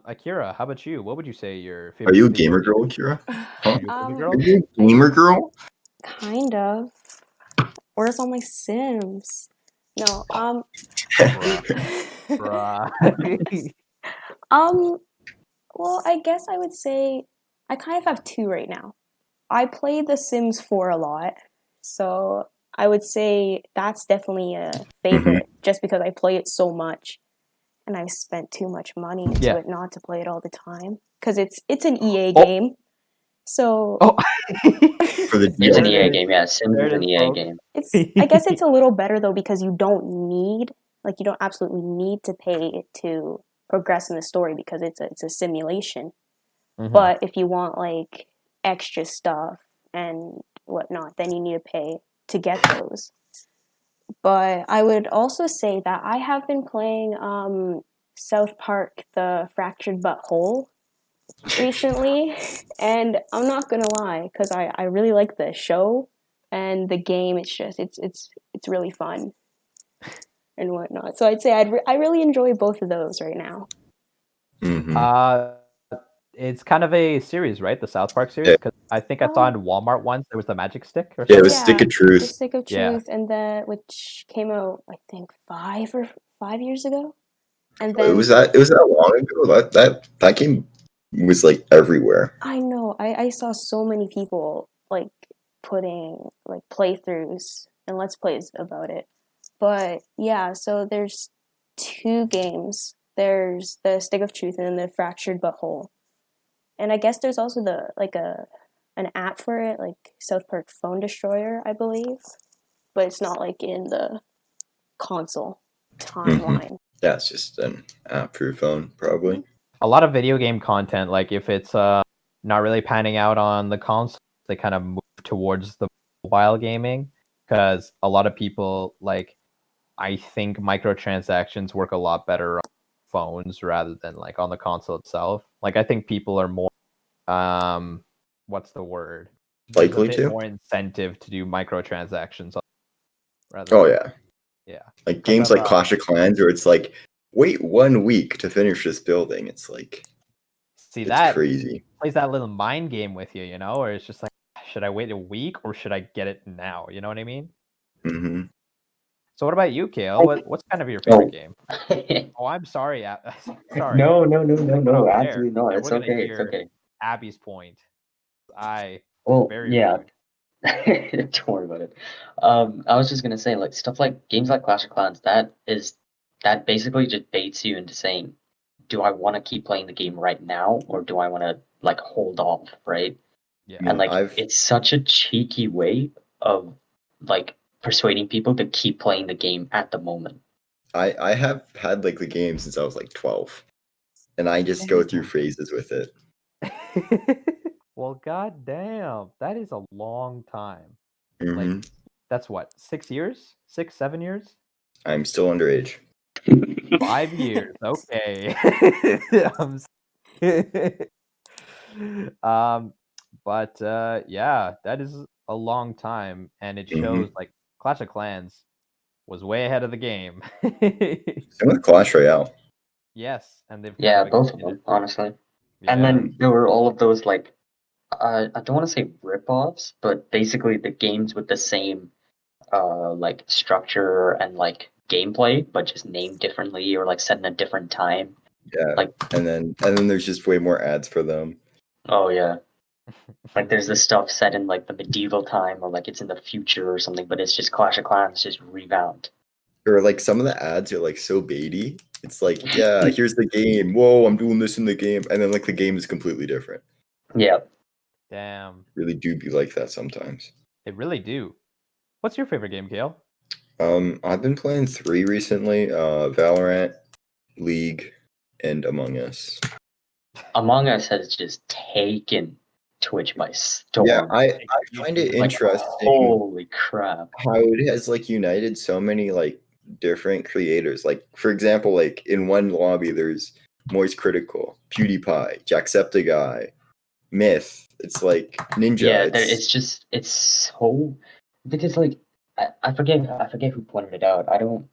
[SPEAKER 1] Akira, how about you? What would you say your favorite?
[SPEAKER 3] Are you a gamer girl, Akira?
[SPEAKER 1] Huh?
[SPEAKER 3] Are you a gamer girl?
[SPEAKER 2] Kind of. Where's all my Sims? No. Well, I guess I would say I kind of have two right now. I play The Sims 4 a lot, so I would say that's definitely a favorite just because I play it so much and I've spent too much money into it not to play it all the time because it's an EA game. So
[SPEAKER 4] it's an EA game, yeah. Sims is an EA game.
[SPEAKER 2] I guess it's a little better though because you don't absolutely need to pay to progress in the story because it's a simulation. But if you want like extra stuff and whatnot, then you need to pay to get those. But I would also say that I have been playing South Park: The Fractured But Whole recently, and I'm not gonna lie because I really like the show and the game. It's just it's really fun and whatnot. So I'd say I really enjoy both of those right now.
[SPEAKER 1] It's kind of a series, right? The South Park series, because I think I saw in Walmart once there was the Magic Stick or something.
[SPEAKER 3] Yeah, it was Stick of Truth.
[SPEAKER 2] The Stick of Truth, and which came out I think 5 years ago. And then
[SPEAKER 3] it was that long ago. That game was like everywhere.
[SPEAKER 2] I know. I saw so many people like putting like playthroughs and let's plays about it. But yeah, so there's 2 games. There's the Stick of Truth and the Fractured But Whole. And I guess there's also an app for it, like South Park Phone Destroyer, I believe. But it's not like in the console timeline.
[SPEAKER 3] Yeah, it's just an app for your phone, probably.
[SPEAKER 1] A lot of video game content, like if it's not really panning out on the console, they kind of move towards the mobile gaming, because a lot of people, like, I think microtransactions work a lot better on phones rather than like on the console itself. Like, I think people are more what's the word?
[SPEAKER 3] Likely
[SPEAKER 1] There's a bit
[SPEAKER 3] to?
[SPEAKER 1] more incentive to do microtransactions rather
[SPEAKER 3] Oh,
[SPEAKER 1] than,
[SPEAKER 3] yeah.
[SPEAKER 1] yeah.
[SPEAKER 3] Like games like Clash of Clans, where it's like, wait 1 week to finish this building. It's like,
[SPEAKER 1] See,
[SPEAKER 3] it's
[SPEAKER 1] that
[SPEAKER 3] crazy.
[SPEAKER 1] plays that little mind game with you, or it's just like, should I wait a week or should I get it now? You know what I mean?
[SPEAKER 3] Mm-hmm.
[SPEAKER 1] So what about you, Cael? What's kind of your favorite game? Oh, I'm sorry. Sorry.
[SPEAKER 4] No,
[SPEAKER 1] There.
[SPEAKER 4] absolutely not.
[SPEAKER 1] We're
[SPEAKER 4] It's
[SPEAKER 1] gonna
[SPEAKER 4] okay. It's
[SPEAKER 1] hear
[SPEAKER 4] okay.
[SPEAKER 1] Abby's point.
[SPEAKER 4] Well,
[SPEAKER 1] Very
[SPEAKER 4] yeah.
[SPEAKER 1] rude.
[SPEAKER 4] Don't worry about it. I was just gonna say, like, stuff like games like Clash of Clans, that basically just baits you into saying, do I want to keep playing the game right now, or do I want to like hold off, right?
[SPEAKER 1] Yeah.
[SPEAKER 3] I mean,
[SPEAKER 4] And like, it's such a cheeky way of like persuading people to keep playing the game at the moment.
[SPEAKER 3] I have had like the game since I was like 12, and I just go through phases with it.
[SPEAKER 1] Well, goddamn, that is a long time.
[SPEAKER 3] Mm-hmm.
[SPEAKER 1] Like, that's what, 6 years? 6, 7 years?
[SPEAKER 3] I'm still underage.
[SPEAKER 1] 5 years. Okay. um, but yeah, that is a long time, and it shows like Clash of Clans was way ahead of the game.
[SPEAKER 3] Same with Clash Royale.
[SPEAKER 1] Yes, and they've kind
[SPEAKER 4] Yeah,
[SPEAKER 1] of
[SPEAKER 4] both of
[SPEAKER 1] expanded.
[SPEAKER 4] them, honestly. And
[SPEAKER 1] Yeah.
[SPEAKER 4] then there were all of those like I don't want to say rip-offs, but basically the games with the same like structure and like gameplay, but just named differently or like set in a different time.
[SPEAKER 3] Yeah,
[SPEAKER 4] Like,
[SPEAKER 3] and then there's just way more ads for them.
[SPEAKER 4] oh yeah, like there's this stuff set in like the medieval time or like it's in the future or something, but it's just Clash of Clans just revamped.
[SPEAKER 3] Or like some of the ads are like so baity. It's like, yeah, here's the game. Whoa, I'm doing this in the game, and then like the game is completely different.
[SPEAKER 4] Yeah.
[SPEAKER 1] Damn,
[SPEAKER 3] Really do be like that sometimes.
[SPEAKER 1] they really do. What's your favorite game, Cael?
[SPEAKER 3] I've been playing 3 recently: Valorant, League, and Among Us.
[SPEAKER 4] Among Us has just taken Twitch by storm.
[SPEAKER 3] Yeah, I find it
[SPEAKER 4] Like,
[SPEAKER 3] interesting
[SPEAKER 4] holy crap.
[SPEAKER 3] how it has like united so many like different creators. Like, for example, like in one lobby there's Moist Critical, PewDiePie, Jacksepticeye, Myth. It's like Ninja.
[SPEAKER 4] Yeah, it's so because like I forget who pointed it out. I don't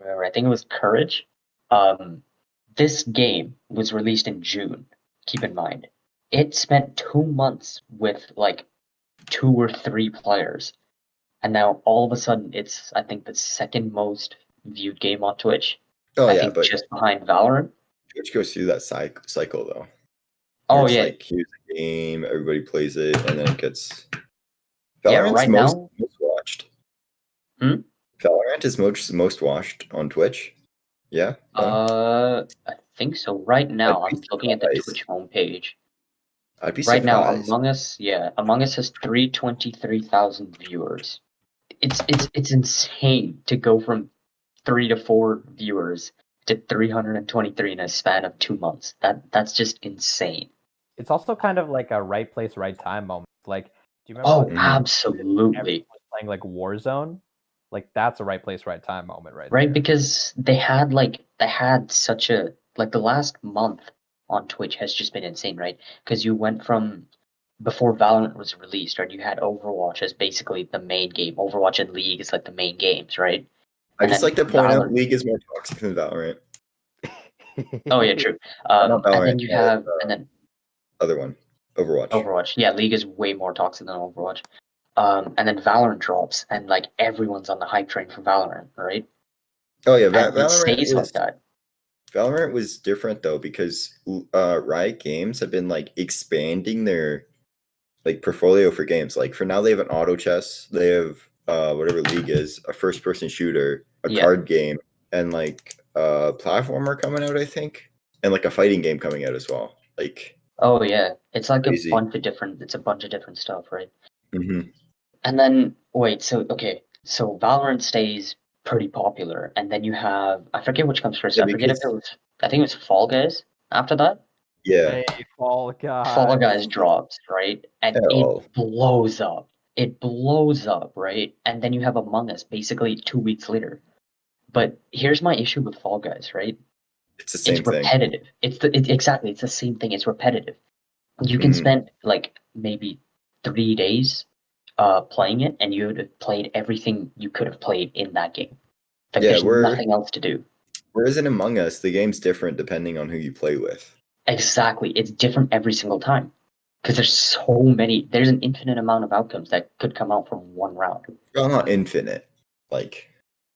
[SPEAKER 4] remember. I think it was Courage. This game was released in June. Keep in mind, it spent 2 months with like 2 or 3 players, and now all of a sudden it's I think the second most viewed game on Twitch.
[SPEAKER 3] Oh
[SPEAKER 4] I
[SPEAKER 3] yeah,
[SPEAKER 4] think
[SPEAKER 3] but
[SPEAKER 4] just behind Valorant.
[SPEAKER 3] Twitch goes through that cycle though. Where
[SPEAKER 4] Oh
[SPEAKER 3] it's
[SPEAKER 4] yeah,
[SPEAKER 3] like here's the game, everybody plays it, and then it gets
[SPEAKER 4] yeah.
[SPEAKER 3] Valorant's
[SPEAKER 4] Right
[SPEAKER 3] most
[SPEAKER 4] now,
[SPEAKER 3] watched.
[SPEAKER 4] Hmm?
[SPEAKER 3] Valorant is most watched on Twitch. Yeah. No?
[SPEAKER 4] I think so. Right now,
[SPEAKER 3] I'd be
[SPEAKER 4] I'm looking at the
[SPEAKER 3] surprised.
[SPEAKER 4] Twitch homepage.
[SPEAKER 3] I'd be
[SPEAKER 4] Right now,
[SPEAKER 3] surprised.
[SPEAKER 4] Among Us has 323,000 viewers. It's insane to go from 3 to 4 viewers to 323 in a span of 2 months. That's just insane.
[SPEAKER 1] It's also kind of like a right place, right time moment. Like, do you remember
[SPEAKER 4] Oh,
[SPEAKER 1] when
[SPEAKER 4] absolutely.
[SPEAKER 1] everyone was playing like Warzone? Like, that's a right place, right time moment right
[SPEAKER 4] Right,
[SPEAKER 1] there.
[SPEAKER 4] because they had such a like the last month on Twitch has just been insane, right? Because you went from before Valorant was released, right? You had Overwatch as basically the main game. Overwatch and League is like the main games, right?
[SPEAKER 3] I
[SPEAKER 4] And
[SPEAKER 3] just
[SPEAKER 4] then
[SPEAKER 3] like to point out
[SPEAKER 4] Valorant.
[SPEAKER 3] League is more toxic than Valorant.
[SPEAKER 4] Oh yeah, true.
[SPEAKER 3] Not
[SPEAKER 4] And
[SPEAKER 3] Valorant.
[SPEAKER 4] then you have and then
[SPEAKER 3] Other one, Overwatch.
[SPEAKER 4] Overwatch. Yeah, League is way more toxic than Overwatch. And then Valorant drops, and like everyone's on the hype train for Valorant, right?
[SPEAKER 3] Oh yeah,
[SPEAKER 4] And it
[SPEAKER 3] Valorant
[SPEAKER 4] stays like that.
[SPEAKER 3] Valorant was different though because Riot Games have been like expanding their like portfolio for games. Like for now, they have an auto chess. They have whatever League is, a first-person shooter, a
[SPEAKER 4] Yeah.
[SPEAKER 3] card game, and like a platformer coming out, I think, and like a fighting game coming out as well. Like,
[SPEAKER 4] Oh yeah, it's like
[SPEAKER 3] crazy.
[SPEAKER 4] a bunch of different stuff, right?
[SPEAKER 3] Mm-hmm.
[SPEAKER 4] And then wait, so Valorant stays pretty popular, and then you have, I forget which comes first.
[SPEAKER 3] Yeah,
[SPEAKER 4] I forget if
[SPEAKER 3] because
[SPEAKER 4] it was, I think it was Fall Guys after that.
[SPEAKER 3] yeah,
[SPEAKER 1] Hey, Fall
[SPEAKER 4] Fall
[SPEAKER 1] Guys.
[SPEAKER 4] Guys drops, right? And it
[SPEAKER 3] hell,
[SPEAKER 4] blows up. It blows up, right? And then you have Among Us basically 2 weeks later. But here's my issue with Fall Guys, right?
[SPEAKER 3] it's the
[SPEAKER 4] It's
[SPEAKER 3] same thing.
[SPEAKER 4] repetitive. Exactly, it's the same thing. It's repetitive. You can
[SPEAKER 3] Mhm.
[SPEAKER 4] spend like maybe 3 days playing it, and you would have played everything you could have played in that game. Like
[SPEAKER 3] Yeah,
[SPEAKER 4] there's nothing else to do.
[SPEAKER 3] whereas in Among Us, the game's different depending on who you play with.
[SPEAKER 4] Exactly. It's different every single time. Because there's an infinite amount of outcomes that could come out from one round.
[SPEAKER 3] Well, not infinite. Like,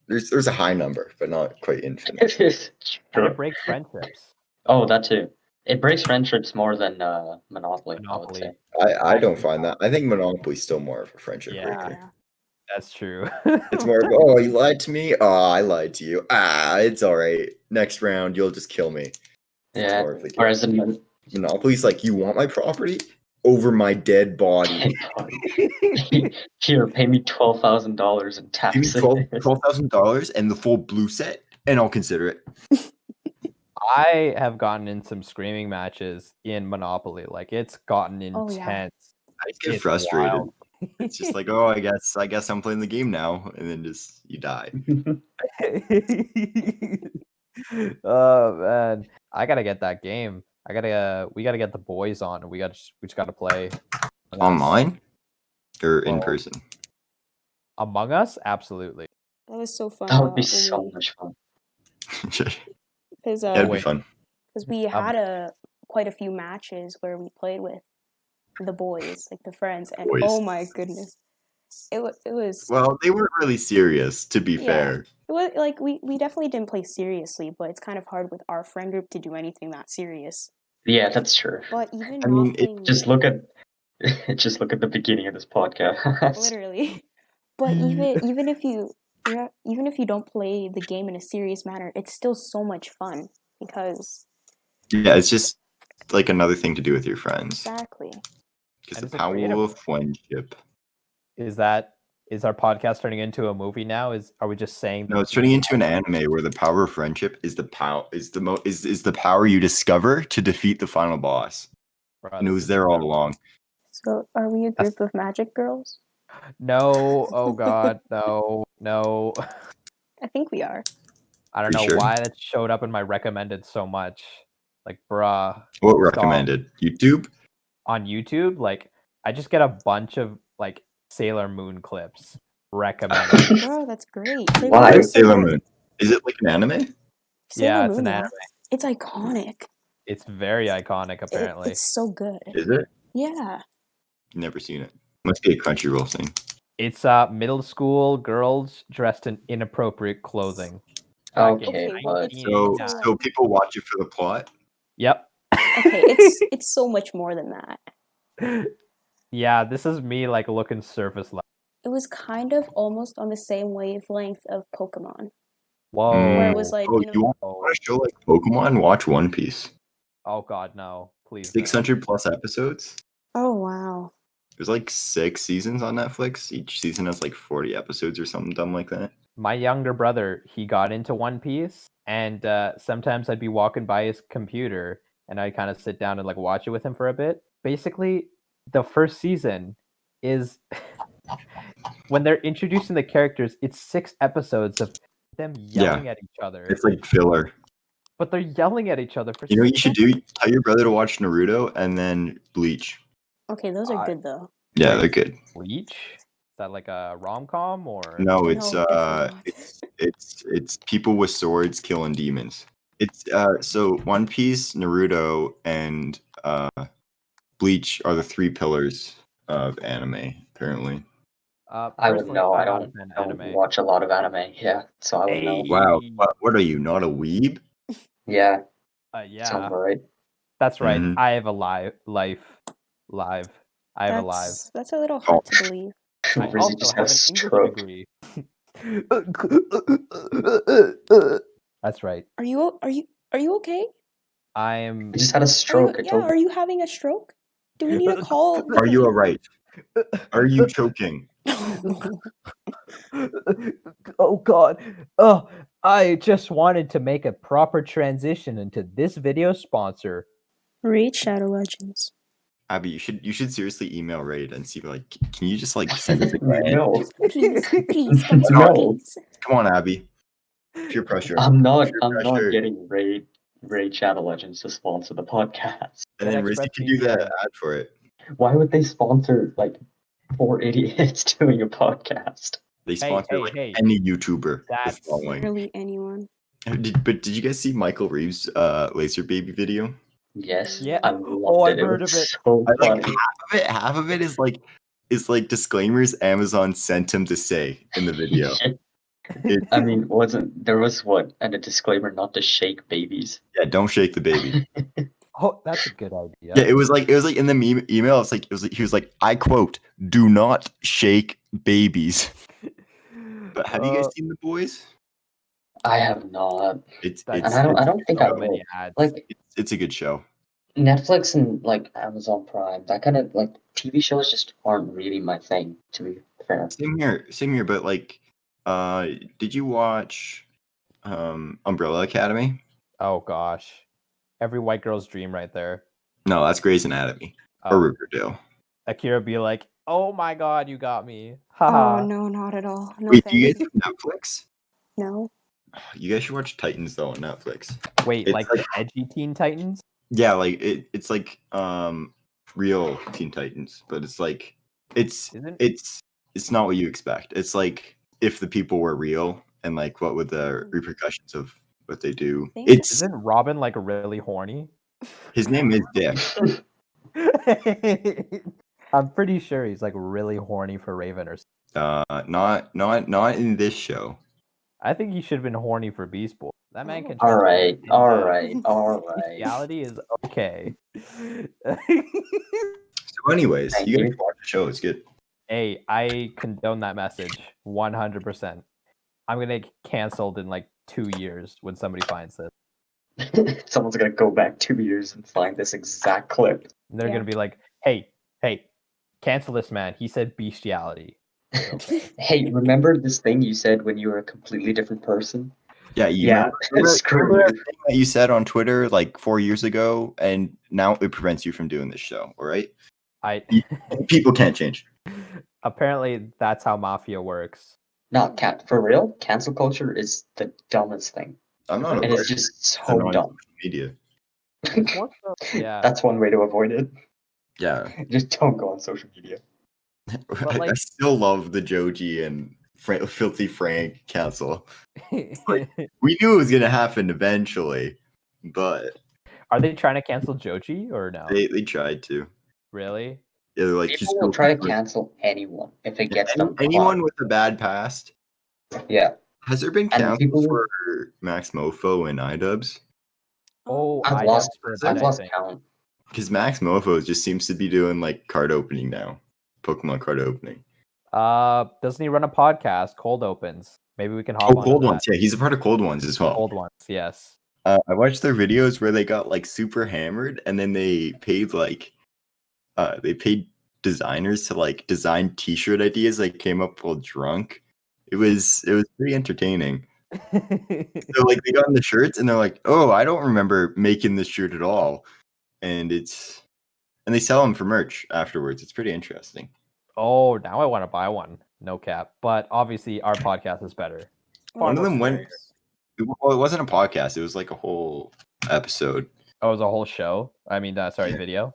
[SPEAKER 3] there's a high number, but not quite infinite.
[SPEAKER 1] And
[SPEAKER 4] Sure.
[SPEAKER 1] it breaks friendships.
[SPEAKER 4] Oh, that too. It breaks friendships more than Monopoly, I would say.
[SPEAKER 3] I don't find that. I think Monopoly's still more of a friendship
[SPEAKER 1] Yeah.
[SPEAKER 3] breaker.
[SPEAKER 2] Yeah.
[SPEAKER 1] That's true.
[SPEAKER 3] It's more of, oh, you lied to me? Oh, I lied to you. Ah, it's all right. Next round, you'll just kill me.
[SPEAKER 4] Yeah.
[SPEAKER 3] More of the
[SPEAKER 4] Whereas
[SPEAKER 3] Monopoly's like, you want my property? Over my dead body.
[SPEAKER 4] here, pay me $12,000 in
[SPEAKER 3] Give me
[SPEAKER 4] taxes.
[SPEAKER 3] $12,000 and the full blue set, and I'll consider it.
[SPEAKER 1] I have gotten in some screaming matches in Monopoly. Like, it's gotten
[SPEAKER 2] Oh,
[SPEAKER 1] intense.
[SPEAKER 2] yeah.
[SPEAKER 3] I just get
[SPEAKER 1] It's
[SPEAKER 3] frustrated.
[SPEAKER 1] wild.
[SPEAKER 3] It's just like, oh, I guess I'm playing the game now, and then just you die.
[SPEAKER 1] Oh man, I gotta get that game. We gotta get the boys on, and we just gotta play
[SPEAKER 3] Online or in
[SPEAKER 1] Well,
[SPEAKER 3] person?
[SPEAKER 1] Among Us. Absolutely.
[SPEAKER 2] That was so fun.
[SPEAKER 4] That would be
[SPEAKER 2] when
[SPEAKER 4] so
[SPEAKER 2] we-
[SPEAKER 4] much fun.
[SPEAKER 2] Because
[SPEAKER 3] That'd be
[SPEAKER 1] wait.
[SPEAKER 3] fun.
[SPEAKER 2] we had quite a few matches where we played with the boys, like the friends, and
[SPEAKER 3] Boys.
[SPEAKER 2] oh my goodness, it was
[SPEAKER 3] Well, they weren't really serious, to be
[SPEAKER 2] Yeah.
[SPEAKER 3] fair.
[SPEAKER 2] it was like we definitely didn't play seriously, but it's kind of hard with our friend group to do anything that serious.
[SPEAKER 4] Yeah, that's true.
[SPEAKER 2] But even
[SPEAKER 3] I mean,
[SPEAKER 2] not playing
[SPEAKER 4] Just look at the beginning of this podcast.
[SPEAKER 2] literally, but even if you don't play the game in a serious manner, it's still so much fun because
[SPEAKER 3] Yeah, it's just like another thing to do with your friends.
[SPEAKER 2] exactly.
[SPEAKER 3] Because
[SPEAKER 1] And
[SPEAKER 3] the
[SPEAKER 1] it's a creative-
[SPEAKER 3] power of friendship.
[SPEAKER 1] Is our podcast turning into a movie now? Are we just saying?
[SPEAKER 3] No, it's turning into an anime where the power of friendship is the power you discover to defeat the final boss. And it was there all along.
[SPEAKER 2] So are we a group of magic girls?
[SPEAKER 1] No, oh god, no.
[SPEAKER 2] I think we are.
[SPEAKER 1] I don't
[SPEAKER 3] You
[SPEAKER 1] know
[SPEAKER 3] sure?
[SPEAKER 1] why that showed up in my recommended so much. Like, bruh.
[SPEAKER 3] What
[SPEAKER 1] stop.
[SPEAKER 3] recommended? YouTube?
[SPEAKER 1] On YouTube, like, I just get a bunch of like Sailor Moon clips recommended.
[SPEAKER 2] Bro, that's great.
[SPEAKER 4] Why?
[SPEAKER 2] Moon is so
[SPEAKER 3] Sailor
[SPEAKER 2] good.
[SPEAKER 3] Moon. Is it like an anime?
[SPEAKER 1] Yeah,
[SPEAKER 2] Sailor
[SPEAKER 1] it's an
[SPEAKER 2] Moon, yeah.
[SPEAKER 1] anime.
[SPEAKER 2] It's iconic.
[SPEAKER 1] It's very iconic, apparently.
[SPEAKER 2] It's so good.
[SPEAKER 3] Is it?
[SPEAKER 2] Yeah.
[SPEAKER 3] Never seen it. Must be a Crunchyroll thing.
[SPEAKER 1] It's middle school girls dressed in inappropriate clothing.
[SPEAKER 4] Okay,
[SPEAKER 2] Okay,
[SPEAKER 4] but
[SPEAKER 3] So people watch it for the plot?
[SPEAKER 1] Yep.
[SPEAKER 2] Okay, it's so much more than that.
[SPEAKER 1] Yeah, this is me like looking surface level.
[SPEAKER 2] It was kind of almost on the same wavelength of Pokemon.
[SPEAKER 1] Whoa.
[SPEAKER 2] Where it was like,
[SPEAKER 3] you want a show like Pokemon? Watch One Piece.
[SPEAKER 1] Oh god, no. Please.
[SPEAKER 3] 600 plus episodes.
[SPEAKER 2] Oh wow.
[SPEAKER 3] There's like 6 seasons on Netflix. Each season has like 40 episodes or something dumb like that.
[SPEAKER 1] My younger brother, he got into One Piece, and sometimes I'd be walking by his computer and I'd kind of sit down and like watch it with him for a bit. Basically, the first season is when they're introducing the characters, it's 6 episodes of them yelling at each other.
[SPEAKER 3] It's like filler.
[SPEAKER 1] But they're yelling at each other for
[SPEAKER 3] You know what you
[SPEAKER 1] 6
[SPEAKER 3] should do? Tell your brother to watch Naruto and then Bleach.
[SPEAKER 2] Okay, those are good though.
[SPEAKER 3] Yeah, they're good.
[SPEAKER 1] Bleach? Is that like a rom-com or
[SPEAKER 3] No, it's
[SPEAKER 2] No, definitely not.
[SPEAKER 3] it's people with swords killing demons. It's so One Piece, Naruto, and Bleach are the 3 pillars of anime, apparently.
[SPEAKER 4] I would
[SPEAKER 1] personally,
[SPEAKER 4] know. I
[SPEAKER 1] I'm not a
[SPEAKER 4] don't
[SPEAKER 1] fan of anime.
[SPEAKER 4] watch a lot of anime. Yeah, so I would know.
[SPEAKER 1] Hey.
[SPEAKER 3] Wow, what are you, not a weeb?
[SPEAKER 4] Yeah,
[SPEAKER 1] Yeah,
[SPEAKER 4] sounds right.
[SPEAKER 1] that's right.
[SPEAKER 3] Mhm.
[SPEAKER 1] I have a life. I have a live.
[SPEAKER 2] That's a little hard to believe.
[SPEAKER 1] I
[SPEAKER 4] Rizzy
[SPEAKER 1] also
[SPEAKER 4] just
[SPEAKER 1] have
[SPEAKER 4] got
[SPEAKER 1] an English
[SPEAKER 4] stroked.
[SPEAKER 1] degree. That's right.
[SPEAKER 2] Are you okay?
[SPEAKER 1] I'm.
[SPEAKER 4] I just had a stroke. I told
[SPEAKER 2] Are you having a stroke? Do we need to call?
[SPEAKER 3] Are you all right? Are you choking?
[SPEAKER 1] Oh God. Oh, I just wanted to make a proper transition into this video sponsor.
[SPEAKER 2] Raid Shadow Legends.
[SPEAKER 3] Abby, you should seriously email Raid and see like, can you just like send us a
[SPEAKER 4] No,
[SPEAKER 2] Please, sponsor
[SPEAKER 4] No.
[SPEAKER 2] please.
[SPEAKER 3] Come on, Abby. Peer pressure.
[SPEAKER 4] I'm not
[SPEAKER 3] Peer pressure.
[SPEAKER 4] getting Raid Shadow Legends to sponsor the podcast.
[SPEAKER 3] And then Rizzy can do that ad for it.
[SPEAKER 4] Why would they sponsor like 4 idiots doing a podcast?
[SPEAKER 3] They sponsor any YouTuber with following.
[SPEAKER 2] Really anyone.
[SPEAKER 3] But did you guys see Michael Reeves' Laser Baby video?
[SPEAKER 4] Yes.
[SPEAKER 1] Yeah.
[SPEAKER 4] I loved it.
[SPEAKER 1] I've heard
[SPEAKER 4] It was
[SPEAKER 1] of it.
[SPEAKER 4] so funny.
[SPEAKER 3] Half of it is like disclaimers Amazon sent him to say in the video.
[SPEAKER 4] I mean, there was a disclaimer not to shake babies.
[SPEAKER 3] Yeah, don't shake the baby.
[SPEAKER 1] Oh, that's a good idea.
[SPEAKER 3] Yeah, it was like in the email. He was like, I quote, "Do not shake babies." But have you guys seen The Boys?
[SPEAKER 4] I have not.
[SPEAKER 1] I
[SPEAKER 4] don't think I will. Like,
[SPEAKER 3] it's a good show.
[SPEAKER 4] Netflix and like Amazon Prime, that kind of like TV shows just aren't really my thing, to be fair.
[SPEAKER 3] Same here. But like, did you watch Umbrella Academy?
[SPEAKER 1] Oh gosh, every white girl's dream right there.
[SPEAKER 3] No, that's Grey's Anatomy or Riverdale.
[SPEAKER 1] Akira be like, "Oh my God, you got me!"
[SPEAKER 2] Oh no, not at all. No,
[SPEAKER 3] wait, do you guys have Netflix?
[SPEAKER 2] No.
[SPEAKER 3] You guys should watch Titans though on Netflix.
[SPEAKER 1] Wait, like the edgy Teen Titans?
[SPEAKER 3] Yeah, like it's like real Teen Titans, but it's like it's not what you expect. It's like if the people were real and like what would the repercussions of what they do.
[SPEAKER 1] Isn't Robin like really horny?
[SPEAKER 3] His name is Dick.
[SPEAKER 1] I'm pretty sure he's like really horny for Raven or something.
[SPEAKER 3] Not in this show.
[SPEAKER 1] I think he should have been horny for Beast Boy. That man can.
[SPEAKER 4] All right.
[SPEAKER 1] Reality is okay.
[SPEAKER 3] So, anyways, you guys watch the show. It's good.
[SPEAKER 1] Hey, I condone that message 100%. I'm gonna get canceled in like 2 years when somebody finds this.
[SPEAKER 4] Someone's gonna go back 2 years and find this exact clip.
[SPEAKER 1] And they're gonna be like, "Hey, cancel this man. He said bestiality." Okay.
[SPEAKER 4] Hey, remember this thing you said when you were a completely different person?
[SPEAKER 3] Yeah, remember that thing that you said on Twitter like 4 years ago, and now it prevents you from doing this show. All right, people can't change.
[SPEAKER 1] Apparently, that's how mafia works.
[SPEAKER 4] No, for real, cancel culture is the dumbest thing.
[SPEAKER 3] I'm not.
[SPEAKER 4] It is just so dumb.
[SPEAKER 3] Media.
[SPEAKER 1] Yeah,
[SPEAKER 4] that's one way to avoid it.
[SPEAKER 3] Yeah,
[SPEAKER 4] just don't go on social media.
[SPEAKER 3] I still love the Joji and Filthy Frank cancel. Like, we knew it was gonna happen eventually, but
[SPEAKER 1] are they trying to cancel Joji or no?
[SPEAKER 3] They tried to.
[SPEAKER 1] Really?
[SPEAKER 3] Yeah, they're like
[SPEAKER 4] people will try to cancel anyone if it gets them.
[SPEAKER 3] Anyone with a bad past.
[SPEAKER 4] Yeah.
[SPEAKER 3] Has there been cancels for Max Mofo and iDubbbz?
[SPEAKER 1] Oh,
[SPEAKER 4] I've lost count.
[SPEAKER 3] Because Max Mofo just seems to be doing like card opening now, Pokemon card opening.
[SPEAKER 1] Doesn't he run a podcast? Cold Opens. Maybe we can hop on.
[SPEAKER 3] Cold Ones. Yeah, he's a part of Cold Ones as well.
[SPEAKER 1] Cold Ones, yes.
[SPEAKER 3] I watched their videos where they got like super hammered, and then they paid designers to like design T-shirt ideas that came up while drunk. It was pretty entertaining. So like they got in the shirts and they're like, "Oh, I don't remember making this shirt at all," and they sell them for merch afterwards. It's pretty interesting.
[SPEAKER 1] Oh, now I want to buy one. No cap. But obviously, our podcast is better.
[SPEAKER 3] One of them went. Well, it wasn't a podcast. It was like a whole episode.
[SPEAKER 1] Oh, it was a whole show. I mean, video.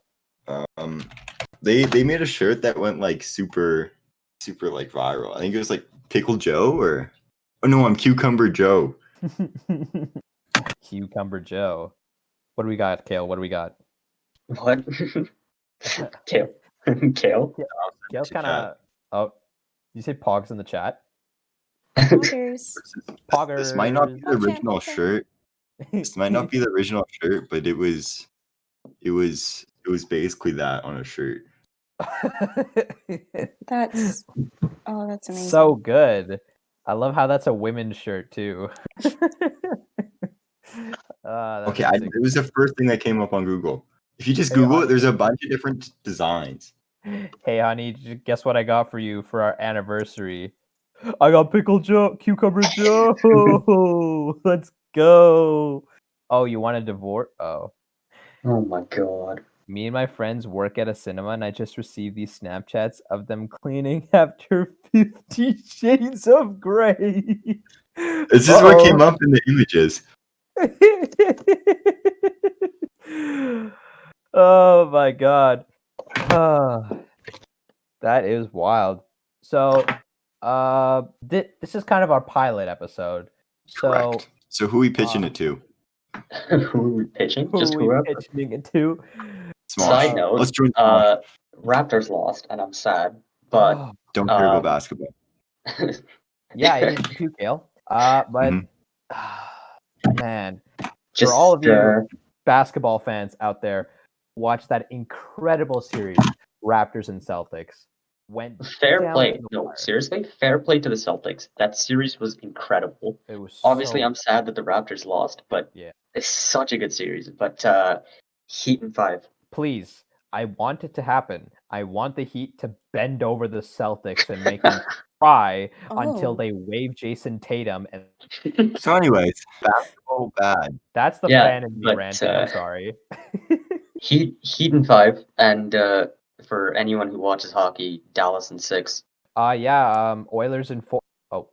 [SPEAKER 3] They made a shirt that went like super like viral. I think it was like Pickle Joe or no, I'm Cucumber Joe.
[SPEAKER 1] Cucumber Joe. What do we got, Cael? What do we got?
[SPEAKER 4] What? Cael.
[SPEAKER 1] Cael's kind of. Oh, you say Pogs in the chat?
[SPEAKER 2] Poggers.
[SPEAKER 1] Poggers.
[SPEAKER 3] This might not be the original shirt. This might not be the original shirt, but it was basically that on a shirt.
[SPEAKER 2] That's amazing.
[SPEAKER 1] So good. I love how that's a women's shirt too.
[SPEAKER 3] Okay, it was the first thing that came up on Google. If you just
[SPEAKER 1] Hey,
[SPEAKER 3] Google it,
[SPEAKER 1] honey.
[SPEAKER 3] there's a bunch of different designs.
[SPEAKER 1] Hey, honey, guess what I got for you for our anniversary? I got pickle Joe, cucumber Joe. Let's go. Oh, you want a divorce? Oh.
[SPEAKER 4] Oh my god.
[SPEAKER 1] Me and my friends work at a cinema, and I just received these Snapchats of them cleaning after 50 Shades of Grey.
[SPEAKER 3] This is what came up in the images.
[SPEAKER 1] Oh my god. That is wild. So, this is kind of our pilot episode. So,
[SPEAKER 3] Correct. So who are we pitching it to?
[SPEAKER 4] Who are we pitching?
[SPEAKER 1] who
[SPEAKER 4] Just
[SPEAKER 1] are we
[SPEAKER 4] whoever.
[SPEAKER 1] pitching it to?
[SPEAKER 3] Smosh.
[SPEAKER 4] Side note,
[SPEAKER 3] Let's join Smosh.
[SPEAKER 4] Raptors lost, and I'm sad, but
[SPEAKER 3] Don't care about basketball.
[SPEAKER 1] yeah, I did too, Cael. But man,
[SPEAKER 4] just
[SPEAKER 1] for all of you basketball fans out there, watch that incredible series, Raptors and Celtics. Went
[SPEAKER 4] fair play.
[SPEAKER 1] down to the
[SPEAKER 4] No,
[SPEAKER 1] wire.
[SPEAKER 4] seriously, fair play to the Celtics. That series was incredible.
[SPEAKER 1] It was
[SPEAKER 4] Obviously,
[SPEAKER 1] so
[SPEAKER 4] I'm sad that the Raptors lost, but
[SPEAKER 1] yeah.
[SPEAKER 4] it's such a good series. But Heat in 5.
[SPEAKER 1] Please, I want it to happen. I want the Heat to bend over the Celtics and make them cry until
[SPEAKER 2] Oh.
[SPEAKER 1] they wave Jason Tatum. And
[SPEAKER 3] So, anyways, basketball bad.
[SPEAKER 1] that's the
[SPEAKER 4] Yeah,
[SPEAKER 1] fan in me
[SPEAKER 4] but,
[SPEAKER 1] ranting. I'm sorry.
[SPEAKER 4] Heat in 5, and for anyone who watches hockey, Dallas in 6.
[SPEAKER 1] Yeah. Oilers in 4. Oh,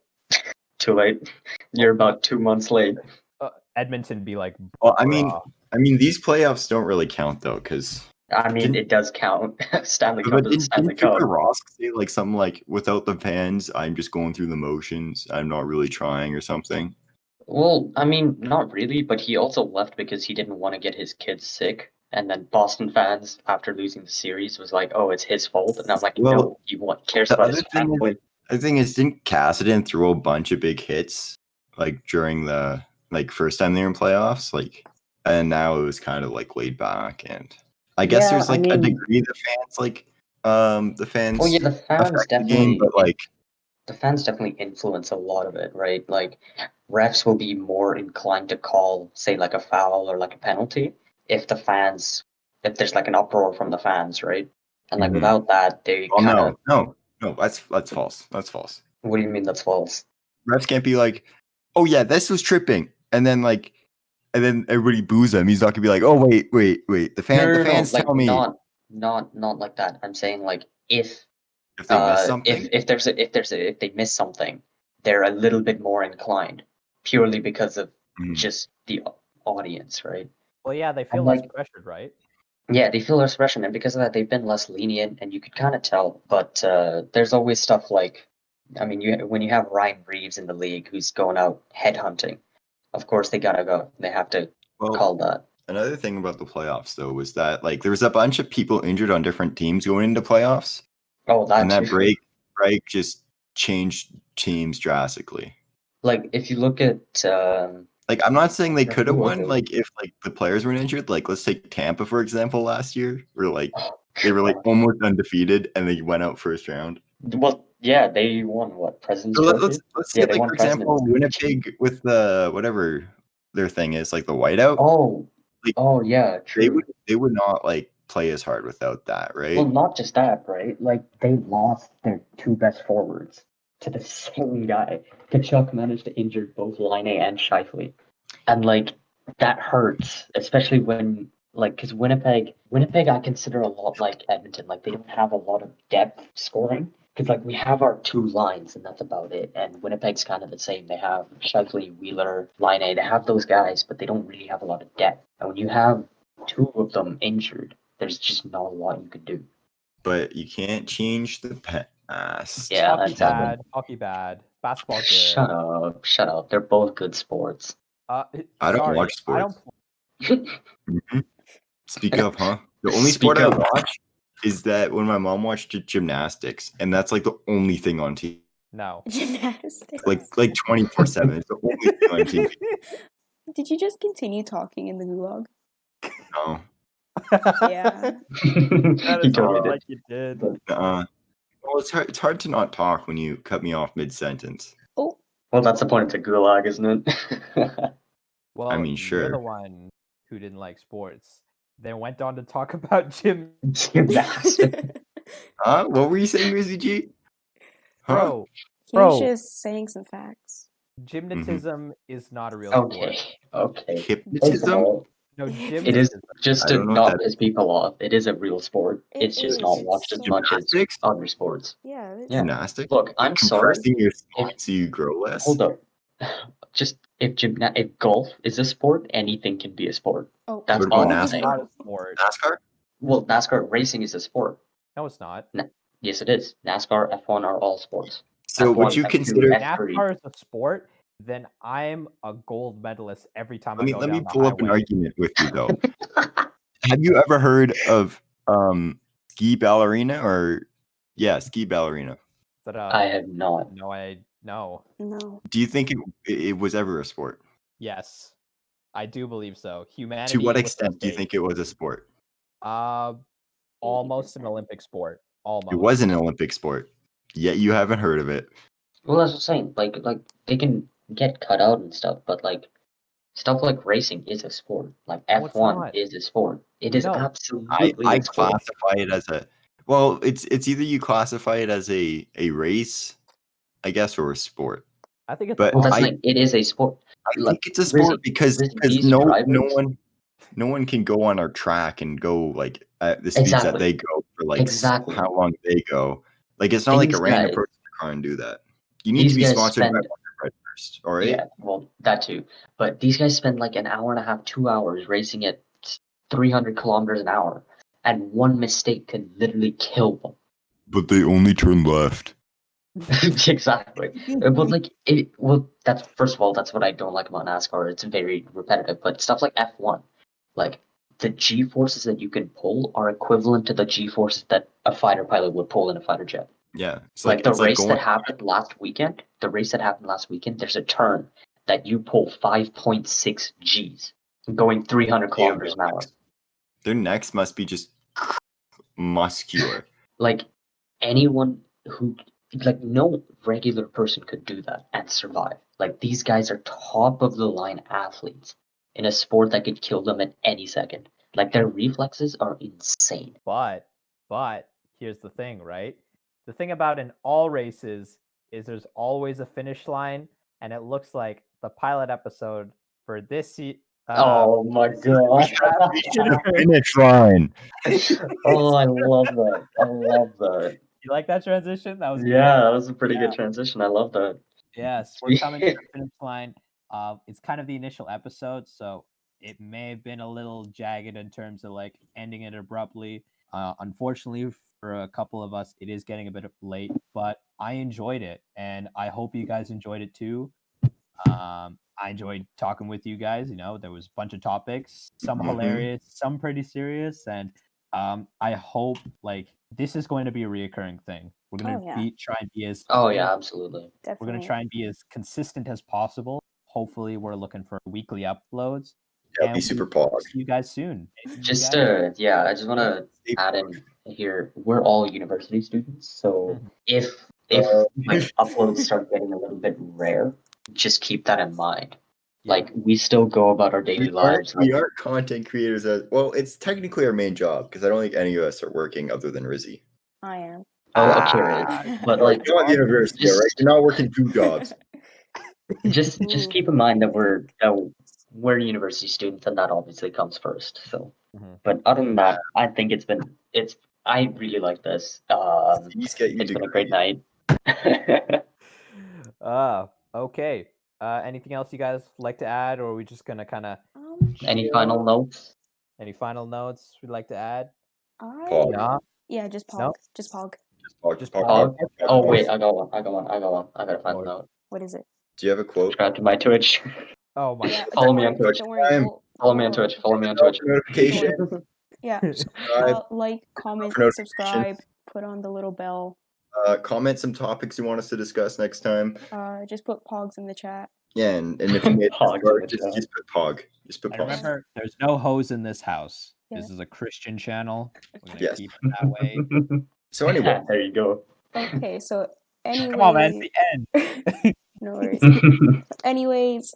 [SPEAKER 4] Too late. You're about 2 months late.
[SPEAKER 1] Edmonton be like.
[SPEAKER 3] Well, I mean, these playoffs don't really count though, because
[SPEAKER 4] I mean, it does count. Stanley Cup
[SPEAKER 3] but
[SPEAKER 4] is a Stanley Cup.
[SPEAKER 3] Tuukka Rask say like something like, "Without the fans, I'm just going through the motions. I'm not really trying," or something.
[SPEAKER 4] Well, I mean, not really, but he also left because he didn't want to get his kids sick. And then Boston fans, after losing the series, was like, "Oh, it's his fault." And I'm like,
[SPEAKER 3] Well,
[SPEAKER 4] "No, he cares
[SPEAKER 3] The
[SPEAKER 4] about
[SPEAKER 3] other
[SPEAKER 4] his
[SPEAKER 3] thing
[SPEAKER 4] family."
[SPEAKER 3] is, the thing is, didn't Cassidy throw a bunch of big hits like during the first time they were in playoffs, and now it was kind of like laid back, and I guess
[SPEAKER 4] Yeah,
[SPEAKER 3] there's
[SPEAKER 4] I
[SPEAKER 3] like a
[SPEAKER 4] mean-
[SPEAKER 3] degree the fans
[SPEAKER 4] Oh yeah, the fans
[SPEAKER 3] affect the
[SPEAKER 4] definitely.
[SPEAKER 3] game, but like
[SPEAKER 4] the fans definitely influence a lot of it, right? Like refs will be more inclined to call, say, like a foul or like a penalty if there's like an uproar from the fans, right? And like
[SPEAKER 3] Mhm.
[SPEAKER 4] without that, they
[SPEAKER 3] well,
[SPEAKER 4] kind of.
[SPEAKER 3] no, that's false. That's false.
[SPEAKER 4] What do you mean that's false?
[SPEAKER 3] Refs can't be like, "Oh yeah, this was tripping," and then everybody boos him. He's not gonna be like, "Oh wait, the fans
[SPEAKER 4] Like
[SPEAKER 3] tell me
[SPEAKER 4] not like that. I'm saying like if
[SPEAKER 3] they miss something."
[SPEAKER 4] if they miss something, they're a little bit more inclined purely because of just the audience, right?
[SPEAKER 1] Well, yeah, they feel
[SPEAKER 4] And,
[SPEAKER 1] less
[SPEAKER 4] like-
[SPEAKER 1] pressured, right?
[SPEAKER 4] Yeah, they feel less pressure, and because of that, they've been less lenient, and you could kind of tell. But there's always stuff like, I mean, when you have Ryan Reeves in the league who's going out headhunting, of course they gotta go. They have to call that.
[SPEAKER 3] Another thing about the playoffs, though, was that like there was a bunch of people injured on different teams going into playoffs.
[SPEAKER 4] Oh,
[SPEAKER 3] and that
[SPEAKER 4] too.
[SPEAKER 3] break just changed teams drastically.
[SPEAKER 4] Like if you look at
[SPEAKER 3] like I'm not saying they could have
[SPEAKER 4] who was
[SPEAKER 3] won,
[SPEAKER 4] it?
[SPEAKER 3] like if like the players weren't injured. Like let's take Tampa for example last year, where like they were like almost undefeated and they went out first round.
[SPEAKER 4] Well, yeah, they won what President's
[SPEAKER 3] So
[SPEAKER 4] Trophy?
[SPEAKER 3] let's
[SPEAKER 4] Yeah,
[SPEAKER 3] say
[SPEAKER 4] they
[SPEAKER 3] like
[SPEAKER 4] won
[SPEAKER 3] for example Winnipeg with the whatever their thing is, like the whiteout.
[SPEAKER 4] Oh,
[SPEAKER 3] like,
[SPEAKER 4] oh yeah, true.
[SPEAKER 3] They would not like play as hard without that, right?
[SPEAKER 4] Well, not just that, right? Like they lost their two best forwards to the same guy. Kachuk managed to injure both Line and Shifley, and like that hurts, especially when because Winnipeg I consider a lot like Edmonton. Like they don't have a lot of depth scoring because like we have our two lines and that's about it. And Winnipeg's kind of the same. They have Shifley, Wheeler, Line. They have those guys, but they don't really have a lot of depth. And when you have two of them injured, there's just not a lot you could do.
[SPEAKER 3] But you can't change the past.
[SPEAKER 4] Yeah,
[SPEAKER 1] Hockey bad. Basketball good.
[SPEAKER 4] Shut up. They're both good sports.
[SPEAKER 3] I don't watch sports. Speak up, huh? The only sport I watch is that when my mom watched gymnastics, and that's like the only thing on TV.
[SPEAKER 1] No.
[SPEAKER 2] Gymnastics.
[SPEAKER 3] Like 24/7. It's the only thing on TV.
[SPEAKER 2] Did you just continue talking in the gulag?
[SPEAKER 3] No.
[SPEAKER 2] Yeah.
[SPEAKER 1] That is totally like you did.
[SPEAKER 3] Well, it's hard to not talk when you cut me off mid-sentence.
[SPEAKER 2] Oh.
[SPEAKER 4] Well, that's the point of the gulag, isn't it?
[SPEAKER 1] Well,
[SPEAKER 3] I mean,
[SPEAKER 1] you're
[SPEAKER 3] sure.
[SPEAKER 1] the one who didn't like sports. Then went on to talk about
[SPEAKER 4] Gymnastics.
[SPEAKER 3] Huh? What were you saying, Rizzy G? Huh?
[SPEAKER 1] Bro,
[SPEAKER 2] He's just saying some facts.
[SPEAKER 1] gymnatism is not a real sport.
[SPEAKER 4] Okay. First of
[SPEAKER 3] Hypnotism?
[SPEAKER 4] all,
[SPEAKER 1] No,
[SPEAKER 4] it is
[SPEAKER 1] gymnatism.
[SPEAKER 4] just
[SPEAKER 3] I
[SPEAKER 4] to
[SPEAKER 3] don't know what
[SPEAKER 4] not
[SPEAKER 3] that
[SPEAKER 4] piss people off. It is a real sport.
[SPEAKER 2] It
[SPEAKER 4] It's just
[SPEAKER 2] is.
[SPEAKER 4] not
[SPEAKER 2] It's
[SPEAKER 4] watched as
[SPEAKER 2] so-
[SPEAKER 4] much as
[SPEAKER 3] Gymnastics?
[SPEAKER 4] other sports.
[SPEAKER 2] Yeah. It's
[SPEAKER 4] Yeah.
[SPEAKER 3] Gymnastics?
[SPEAKER 4] Look, I'm sorry.
[SPEAKER 3] Compressing your
[SPEAKER 4] If
[SPEAKER 3] spine so you grow less?
[SPEAKER 4] hold up, just if golf is a sport, anything can be a sport.
[SPEAKER 2] Oh,
[SPEAKER 4] That's
[SPEAKER 3] What about
[SPEAKER 4] all I'm
[SPEAKER 3] NASCAR?
[SPEAKER 4] saying.
[SPEAKER 1] Not a sport.
[SPEAKER 3] NASCAR?
[SPEAKER 4] Well, NASCAR racing is a sport.
[SPEAKER 1] No, it's not.
[SPEAKER 4] Yes, it is. NASCAR, F1 are all sports.
[SPEAKER 3] So would
[SPEAKER 4] F1,
[SPEAKER 3] you
[SPEAKER 4] F2,
[SPEAKER 3] consider?
[SPEAKER 1] If
[SPEAKER 4] F3.
[SPEAKER 1] NASCAR is a sport, then I'm a gold medalist every time I go
[SPEAKER 3] Let me
[SPEAKER 1] down the
[SPEAKER 3] pull up an
[SPEAKER 1] highway.
[SPEAKER 3] argument with you though. Have you ever heard of ski ballerina or ski ballerina?
[SPEAKER 1] Is that
[SPEAKER 4] I have not.
[SPEAKER 1] No.
[SPEAKER 2] no.
[SPEAKER 3] Do you think it was ever a sport?
[SPEAKER 1] Yes, I do believe so. Humanity.
[SPEAKER 3] To what
[SPEAKER 1] was
[SPEAKER 3] extent do you
[SPEAKER 1] mistake.
[SPEAKER 3] think it was a sport?
[SPEAKER 1] Almost an Olympic sport. Almost.
[SPEAKER 3] It was an Olympic sport, yet you haven't heard of it.
[SPEAKER 4] Well, that's what I'm saying. Like they can get cut out and stuff, but like stuff like racing is a sport. Like
[SPEAKER 1] No, it's
[SPEAKER 4] F1
[SPEAKER 1] not.
[SPEAKER 4] is a sport. It is
[SPEAKER 1] No.
[SPEAKER 4] absolutely
[SPEAKER 3] I
[SPEAKER 4] a sport.
[SPEAKER 3] classify it as a well. It's either you classify it as a race, I guess, or a sport.
[SPEAKER 1] I think it's
[SPEAKER 3] But
[SPEAKER 4] Well, that's
[SPEAKER 3] I
[SPEAKER 4] like it is a sport.
[SPEAKER 3] I
[SPEAKER 4] Like,
[SPEAKER 3] think it's a sport because
[SPEAKER 4] these
[SPEAKER 3] no
[SPEAKER 4] drivers-
[SPEAKER 3] one can go on our track and go like at the speeds that
[SPEAKER 4] Exactly.
[SPEAKER 3] they go for like
[SPEAKER 4] Exactly.
[SPEAKER 3] how long they go. Like it's not like a
[SPEAKER 4] These
[SPEAKER 3] random
[SPEAKER 4] guys-
[SPEAKER 3] person in the car and do that. You need
[SPEAKER 4] these
[SPEAKER 3] to be
[SPEAKER 4] guys
[SPEAKER 3] sponsored by
[SPEAKER 4] spend-
[SPEAKER 3] Wonder Bread first, all right?
[SPEAKER 4] Yeah, well, that too. But these guys spend like an hour and a half, 2 hours racing at 300 kilometers an hour, and one mistake could literally kill them.
[SPEAKER 3] But they only turn left.
[SPEAKER 4] Exactly. But like that's first of all, that's what I don't like about NASCAR. It's very repetitive. But stuff like F1, like the G forces that you can pull are equivalent to the G forces that a fighter pilot would pull in a fighter jet.
[SPEAKER 3] Yeah. It's
[SPEAKER 4] Like the
[SPEAKER 3] it's
[SPEAKER 4] race
[SPEAKER 3] going,
[SPEAKER 4] that happened last weekend, there's a turn that you pull 5.6 Gs going 300 kilometers an hour.
[SPEAKER 3] their necks must be just muscular.
[SPEAKER 4] Like anyone who like no regular person could do that and survive. Like these guys are top of the line athletes in a sport that could kill them at any second. Like their reflexes are insane.
[SPEAKER 1] But here's the thing, right? The thing about in all races is there's always a finish line, and it looks like the pilot episode for this
[SPEAKER 4] Oh my god.
[SPEAKER 3] Finish line.
[SPEAKER 4] Oh, I love that. I love that.
[SPEAKER 1] You like that transition? That was good.
[SPEAKER 4] Yeah, that was a pretty good transition. I love that.
[SPEAKER 1] Yes, we're coming to the finish line. It's kind of the initial episode, so it may have been a little jagged in terms of like ending it abruptly. Unfortunately, for a couple of us, it is getting a bit late, but I enjoyed it, and I hope you guys enjoyed it too. I enjoyed talking with you guys. You know, there was a bunch of topics, some hilarious, some pretty serious, and I hope like this is going to be a reoccurring thing. We're going to try and be as
[SPEAKER 4] absolutely.
[SPEAKER 2] Definitely.
[SPEAKER 1] we're going to try and be as consistent as possible. Hopefully, we're looking for weekly uploads.
[SPEAKER 3] That'd be super pog.
[SPEAKER 1] See you guys soon.
[SPEAKER 4] I just want to add in here. We're all university students, so if like uploads start getting a little bit rare, just keep that in mind. Like we still go about our daily lives.
[SPEAKER 3] We are content creators. Well, it's technically our main job because I don't think any of us are working other than Rizzy.
[SPEAKER 2] I am.
[SPEAKER 4] Oh, okay. But like,
[SPEAKER 3] you're at the university, right? You're not working 2 jobs.
[SPEAKER 4] just keep in mind that we're university students, and that obviously comes first. So, but other than that, I think I really like this. It's been a great night.
[SPEAKER 1] Okay. Anything else you guys like to add, or are we just gonna kind of
[SPEAKER 4] any final notes?
[SPEAKER 1] Any final notes we'd like to add?
[SPEAKER 2] Yeah, just pog. Just pog.
[SPEAKER 3] Just pog.
[SPEAKER 4] Oh wait, I got one. I gotta find the note.
[SPEAKER 2] What is it?
[SPEAKER 3] Do you have a quote?
[SPEAKER 4] Subscribe to my Twitch.
[SPEAKER 1] Oh my god.
[SPEAKER 4] Follow me on Twitch.
[SPEAKER 2] Don't worry.
[SPEAKER 4] Follow me on Twitch. Follow me on Twitch.
[SPEAKER 3] Notification.
[SPEAKER 2] Yeah. Like, comment, subscribe, put on the little bell.
[SPEAKER 3] Comment some topics you want us to discuss next time.
[SPEAKER 2] Just put pogs in the chat.
[SPEAKER 3] Yeah, and if you made just put pog. Just put pog.
[SPEAKER 1] Remember, there's no hose in this house.
[SPEAKER 2] Yeah.
[SPEAKER 1] This is a Christian channel. We're gonna keep it that way.
[SPEAKER 3] So anyway,
[SPEAKER 4] there you go.
[SPEAKER 2] Okay, so anyway.
[SPEAKER 1] Come on, man, it's the end.
[SPEAKER 2] No worries. Anyways,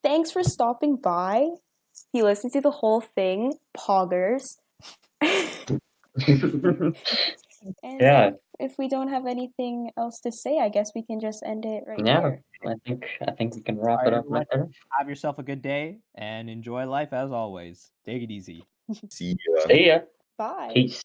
[SPEAKER 2] thanks for stopping by. If you listened to the whole thing, poggers. And
[SPEAKER 4] Yeah.
[SPEAKER 2] if we don't have anything else to say, I guess we can just end it right
[SPEAKER 4] Yeah,
[SPEAKER 2] here.
[SPEAKER 4] I think we can wrap
[SPEAKER 1] All
[SPEAKER 4] it
[SPEAKER 1] right,
[SPEAKER 4] up right
[SPEAKER 1] everyone.
[SPEAKER 4] there.
[SPEAKER 1] Have yourself a good day and enjoy life as always. Take it easy.
[SPEAKER 3] See ya.
[SPEAKER 4] See ya.
[SPEAKER 2] Bye.
[SPEAKER 4] Peace.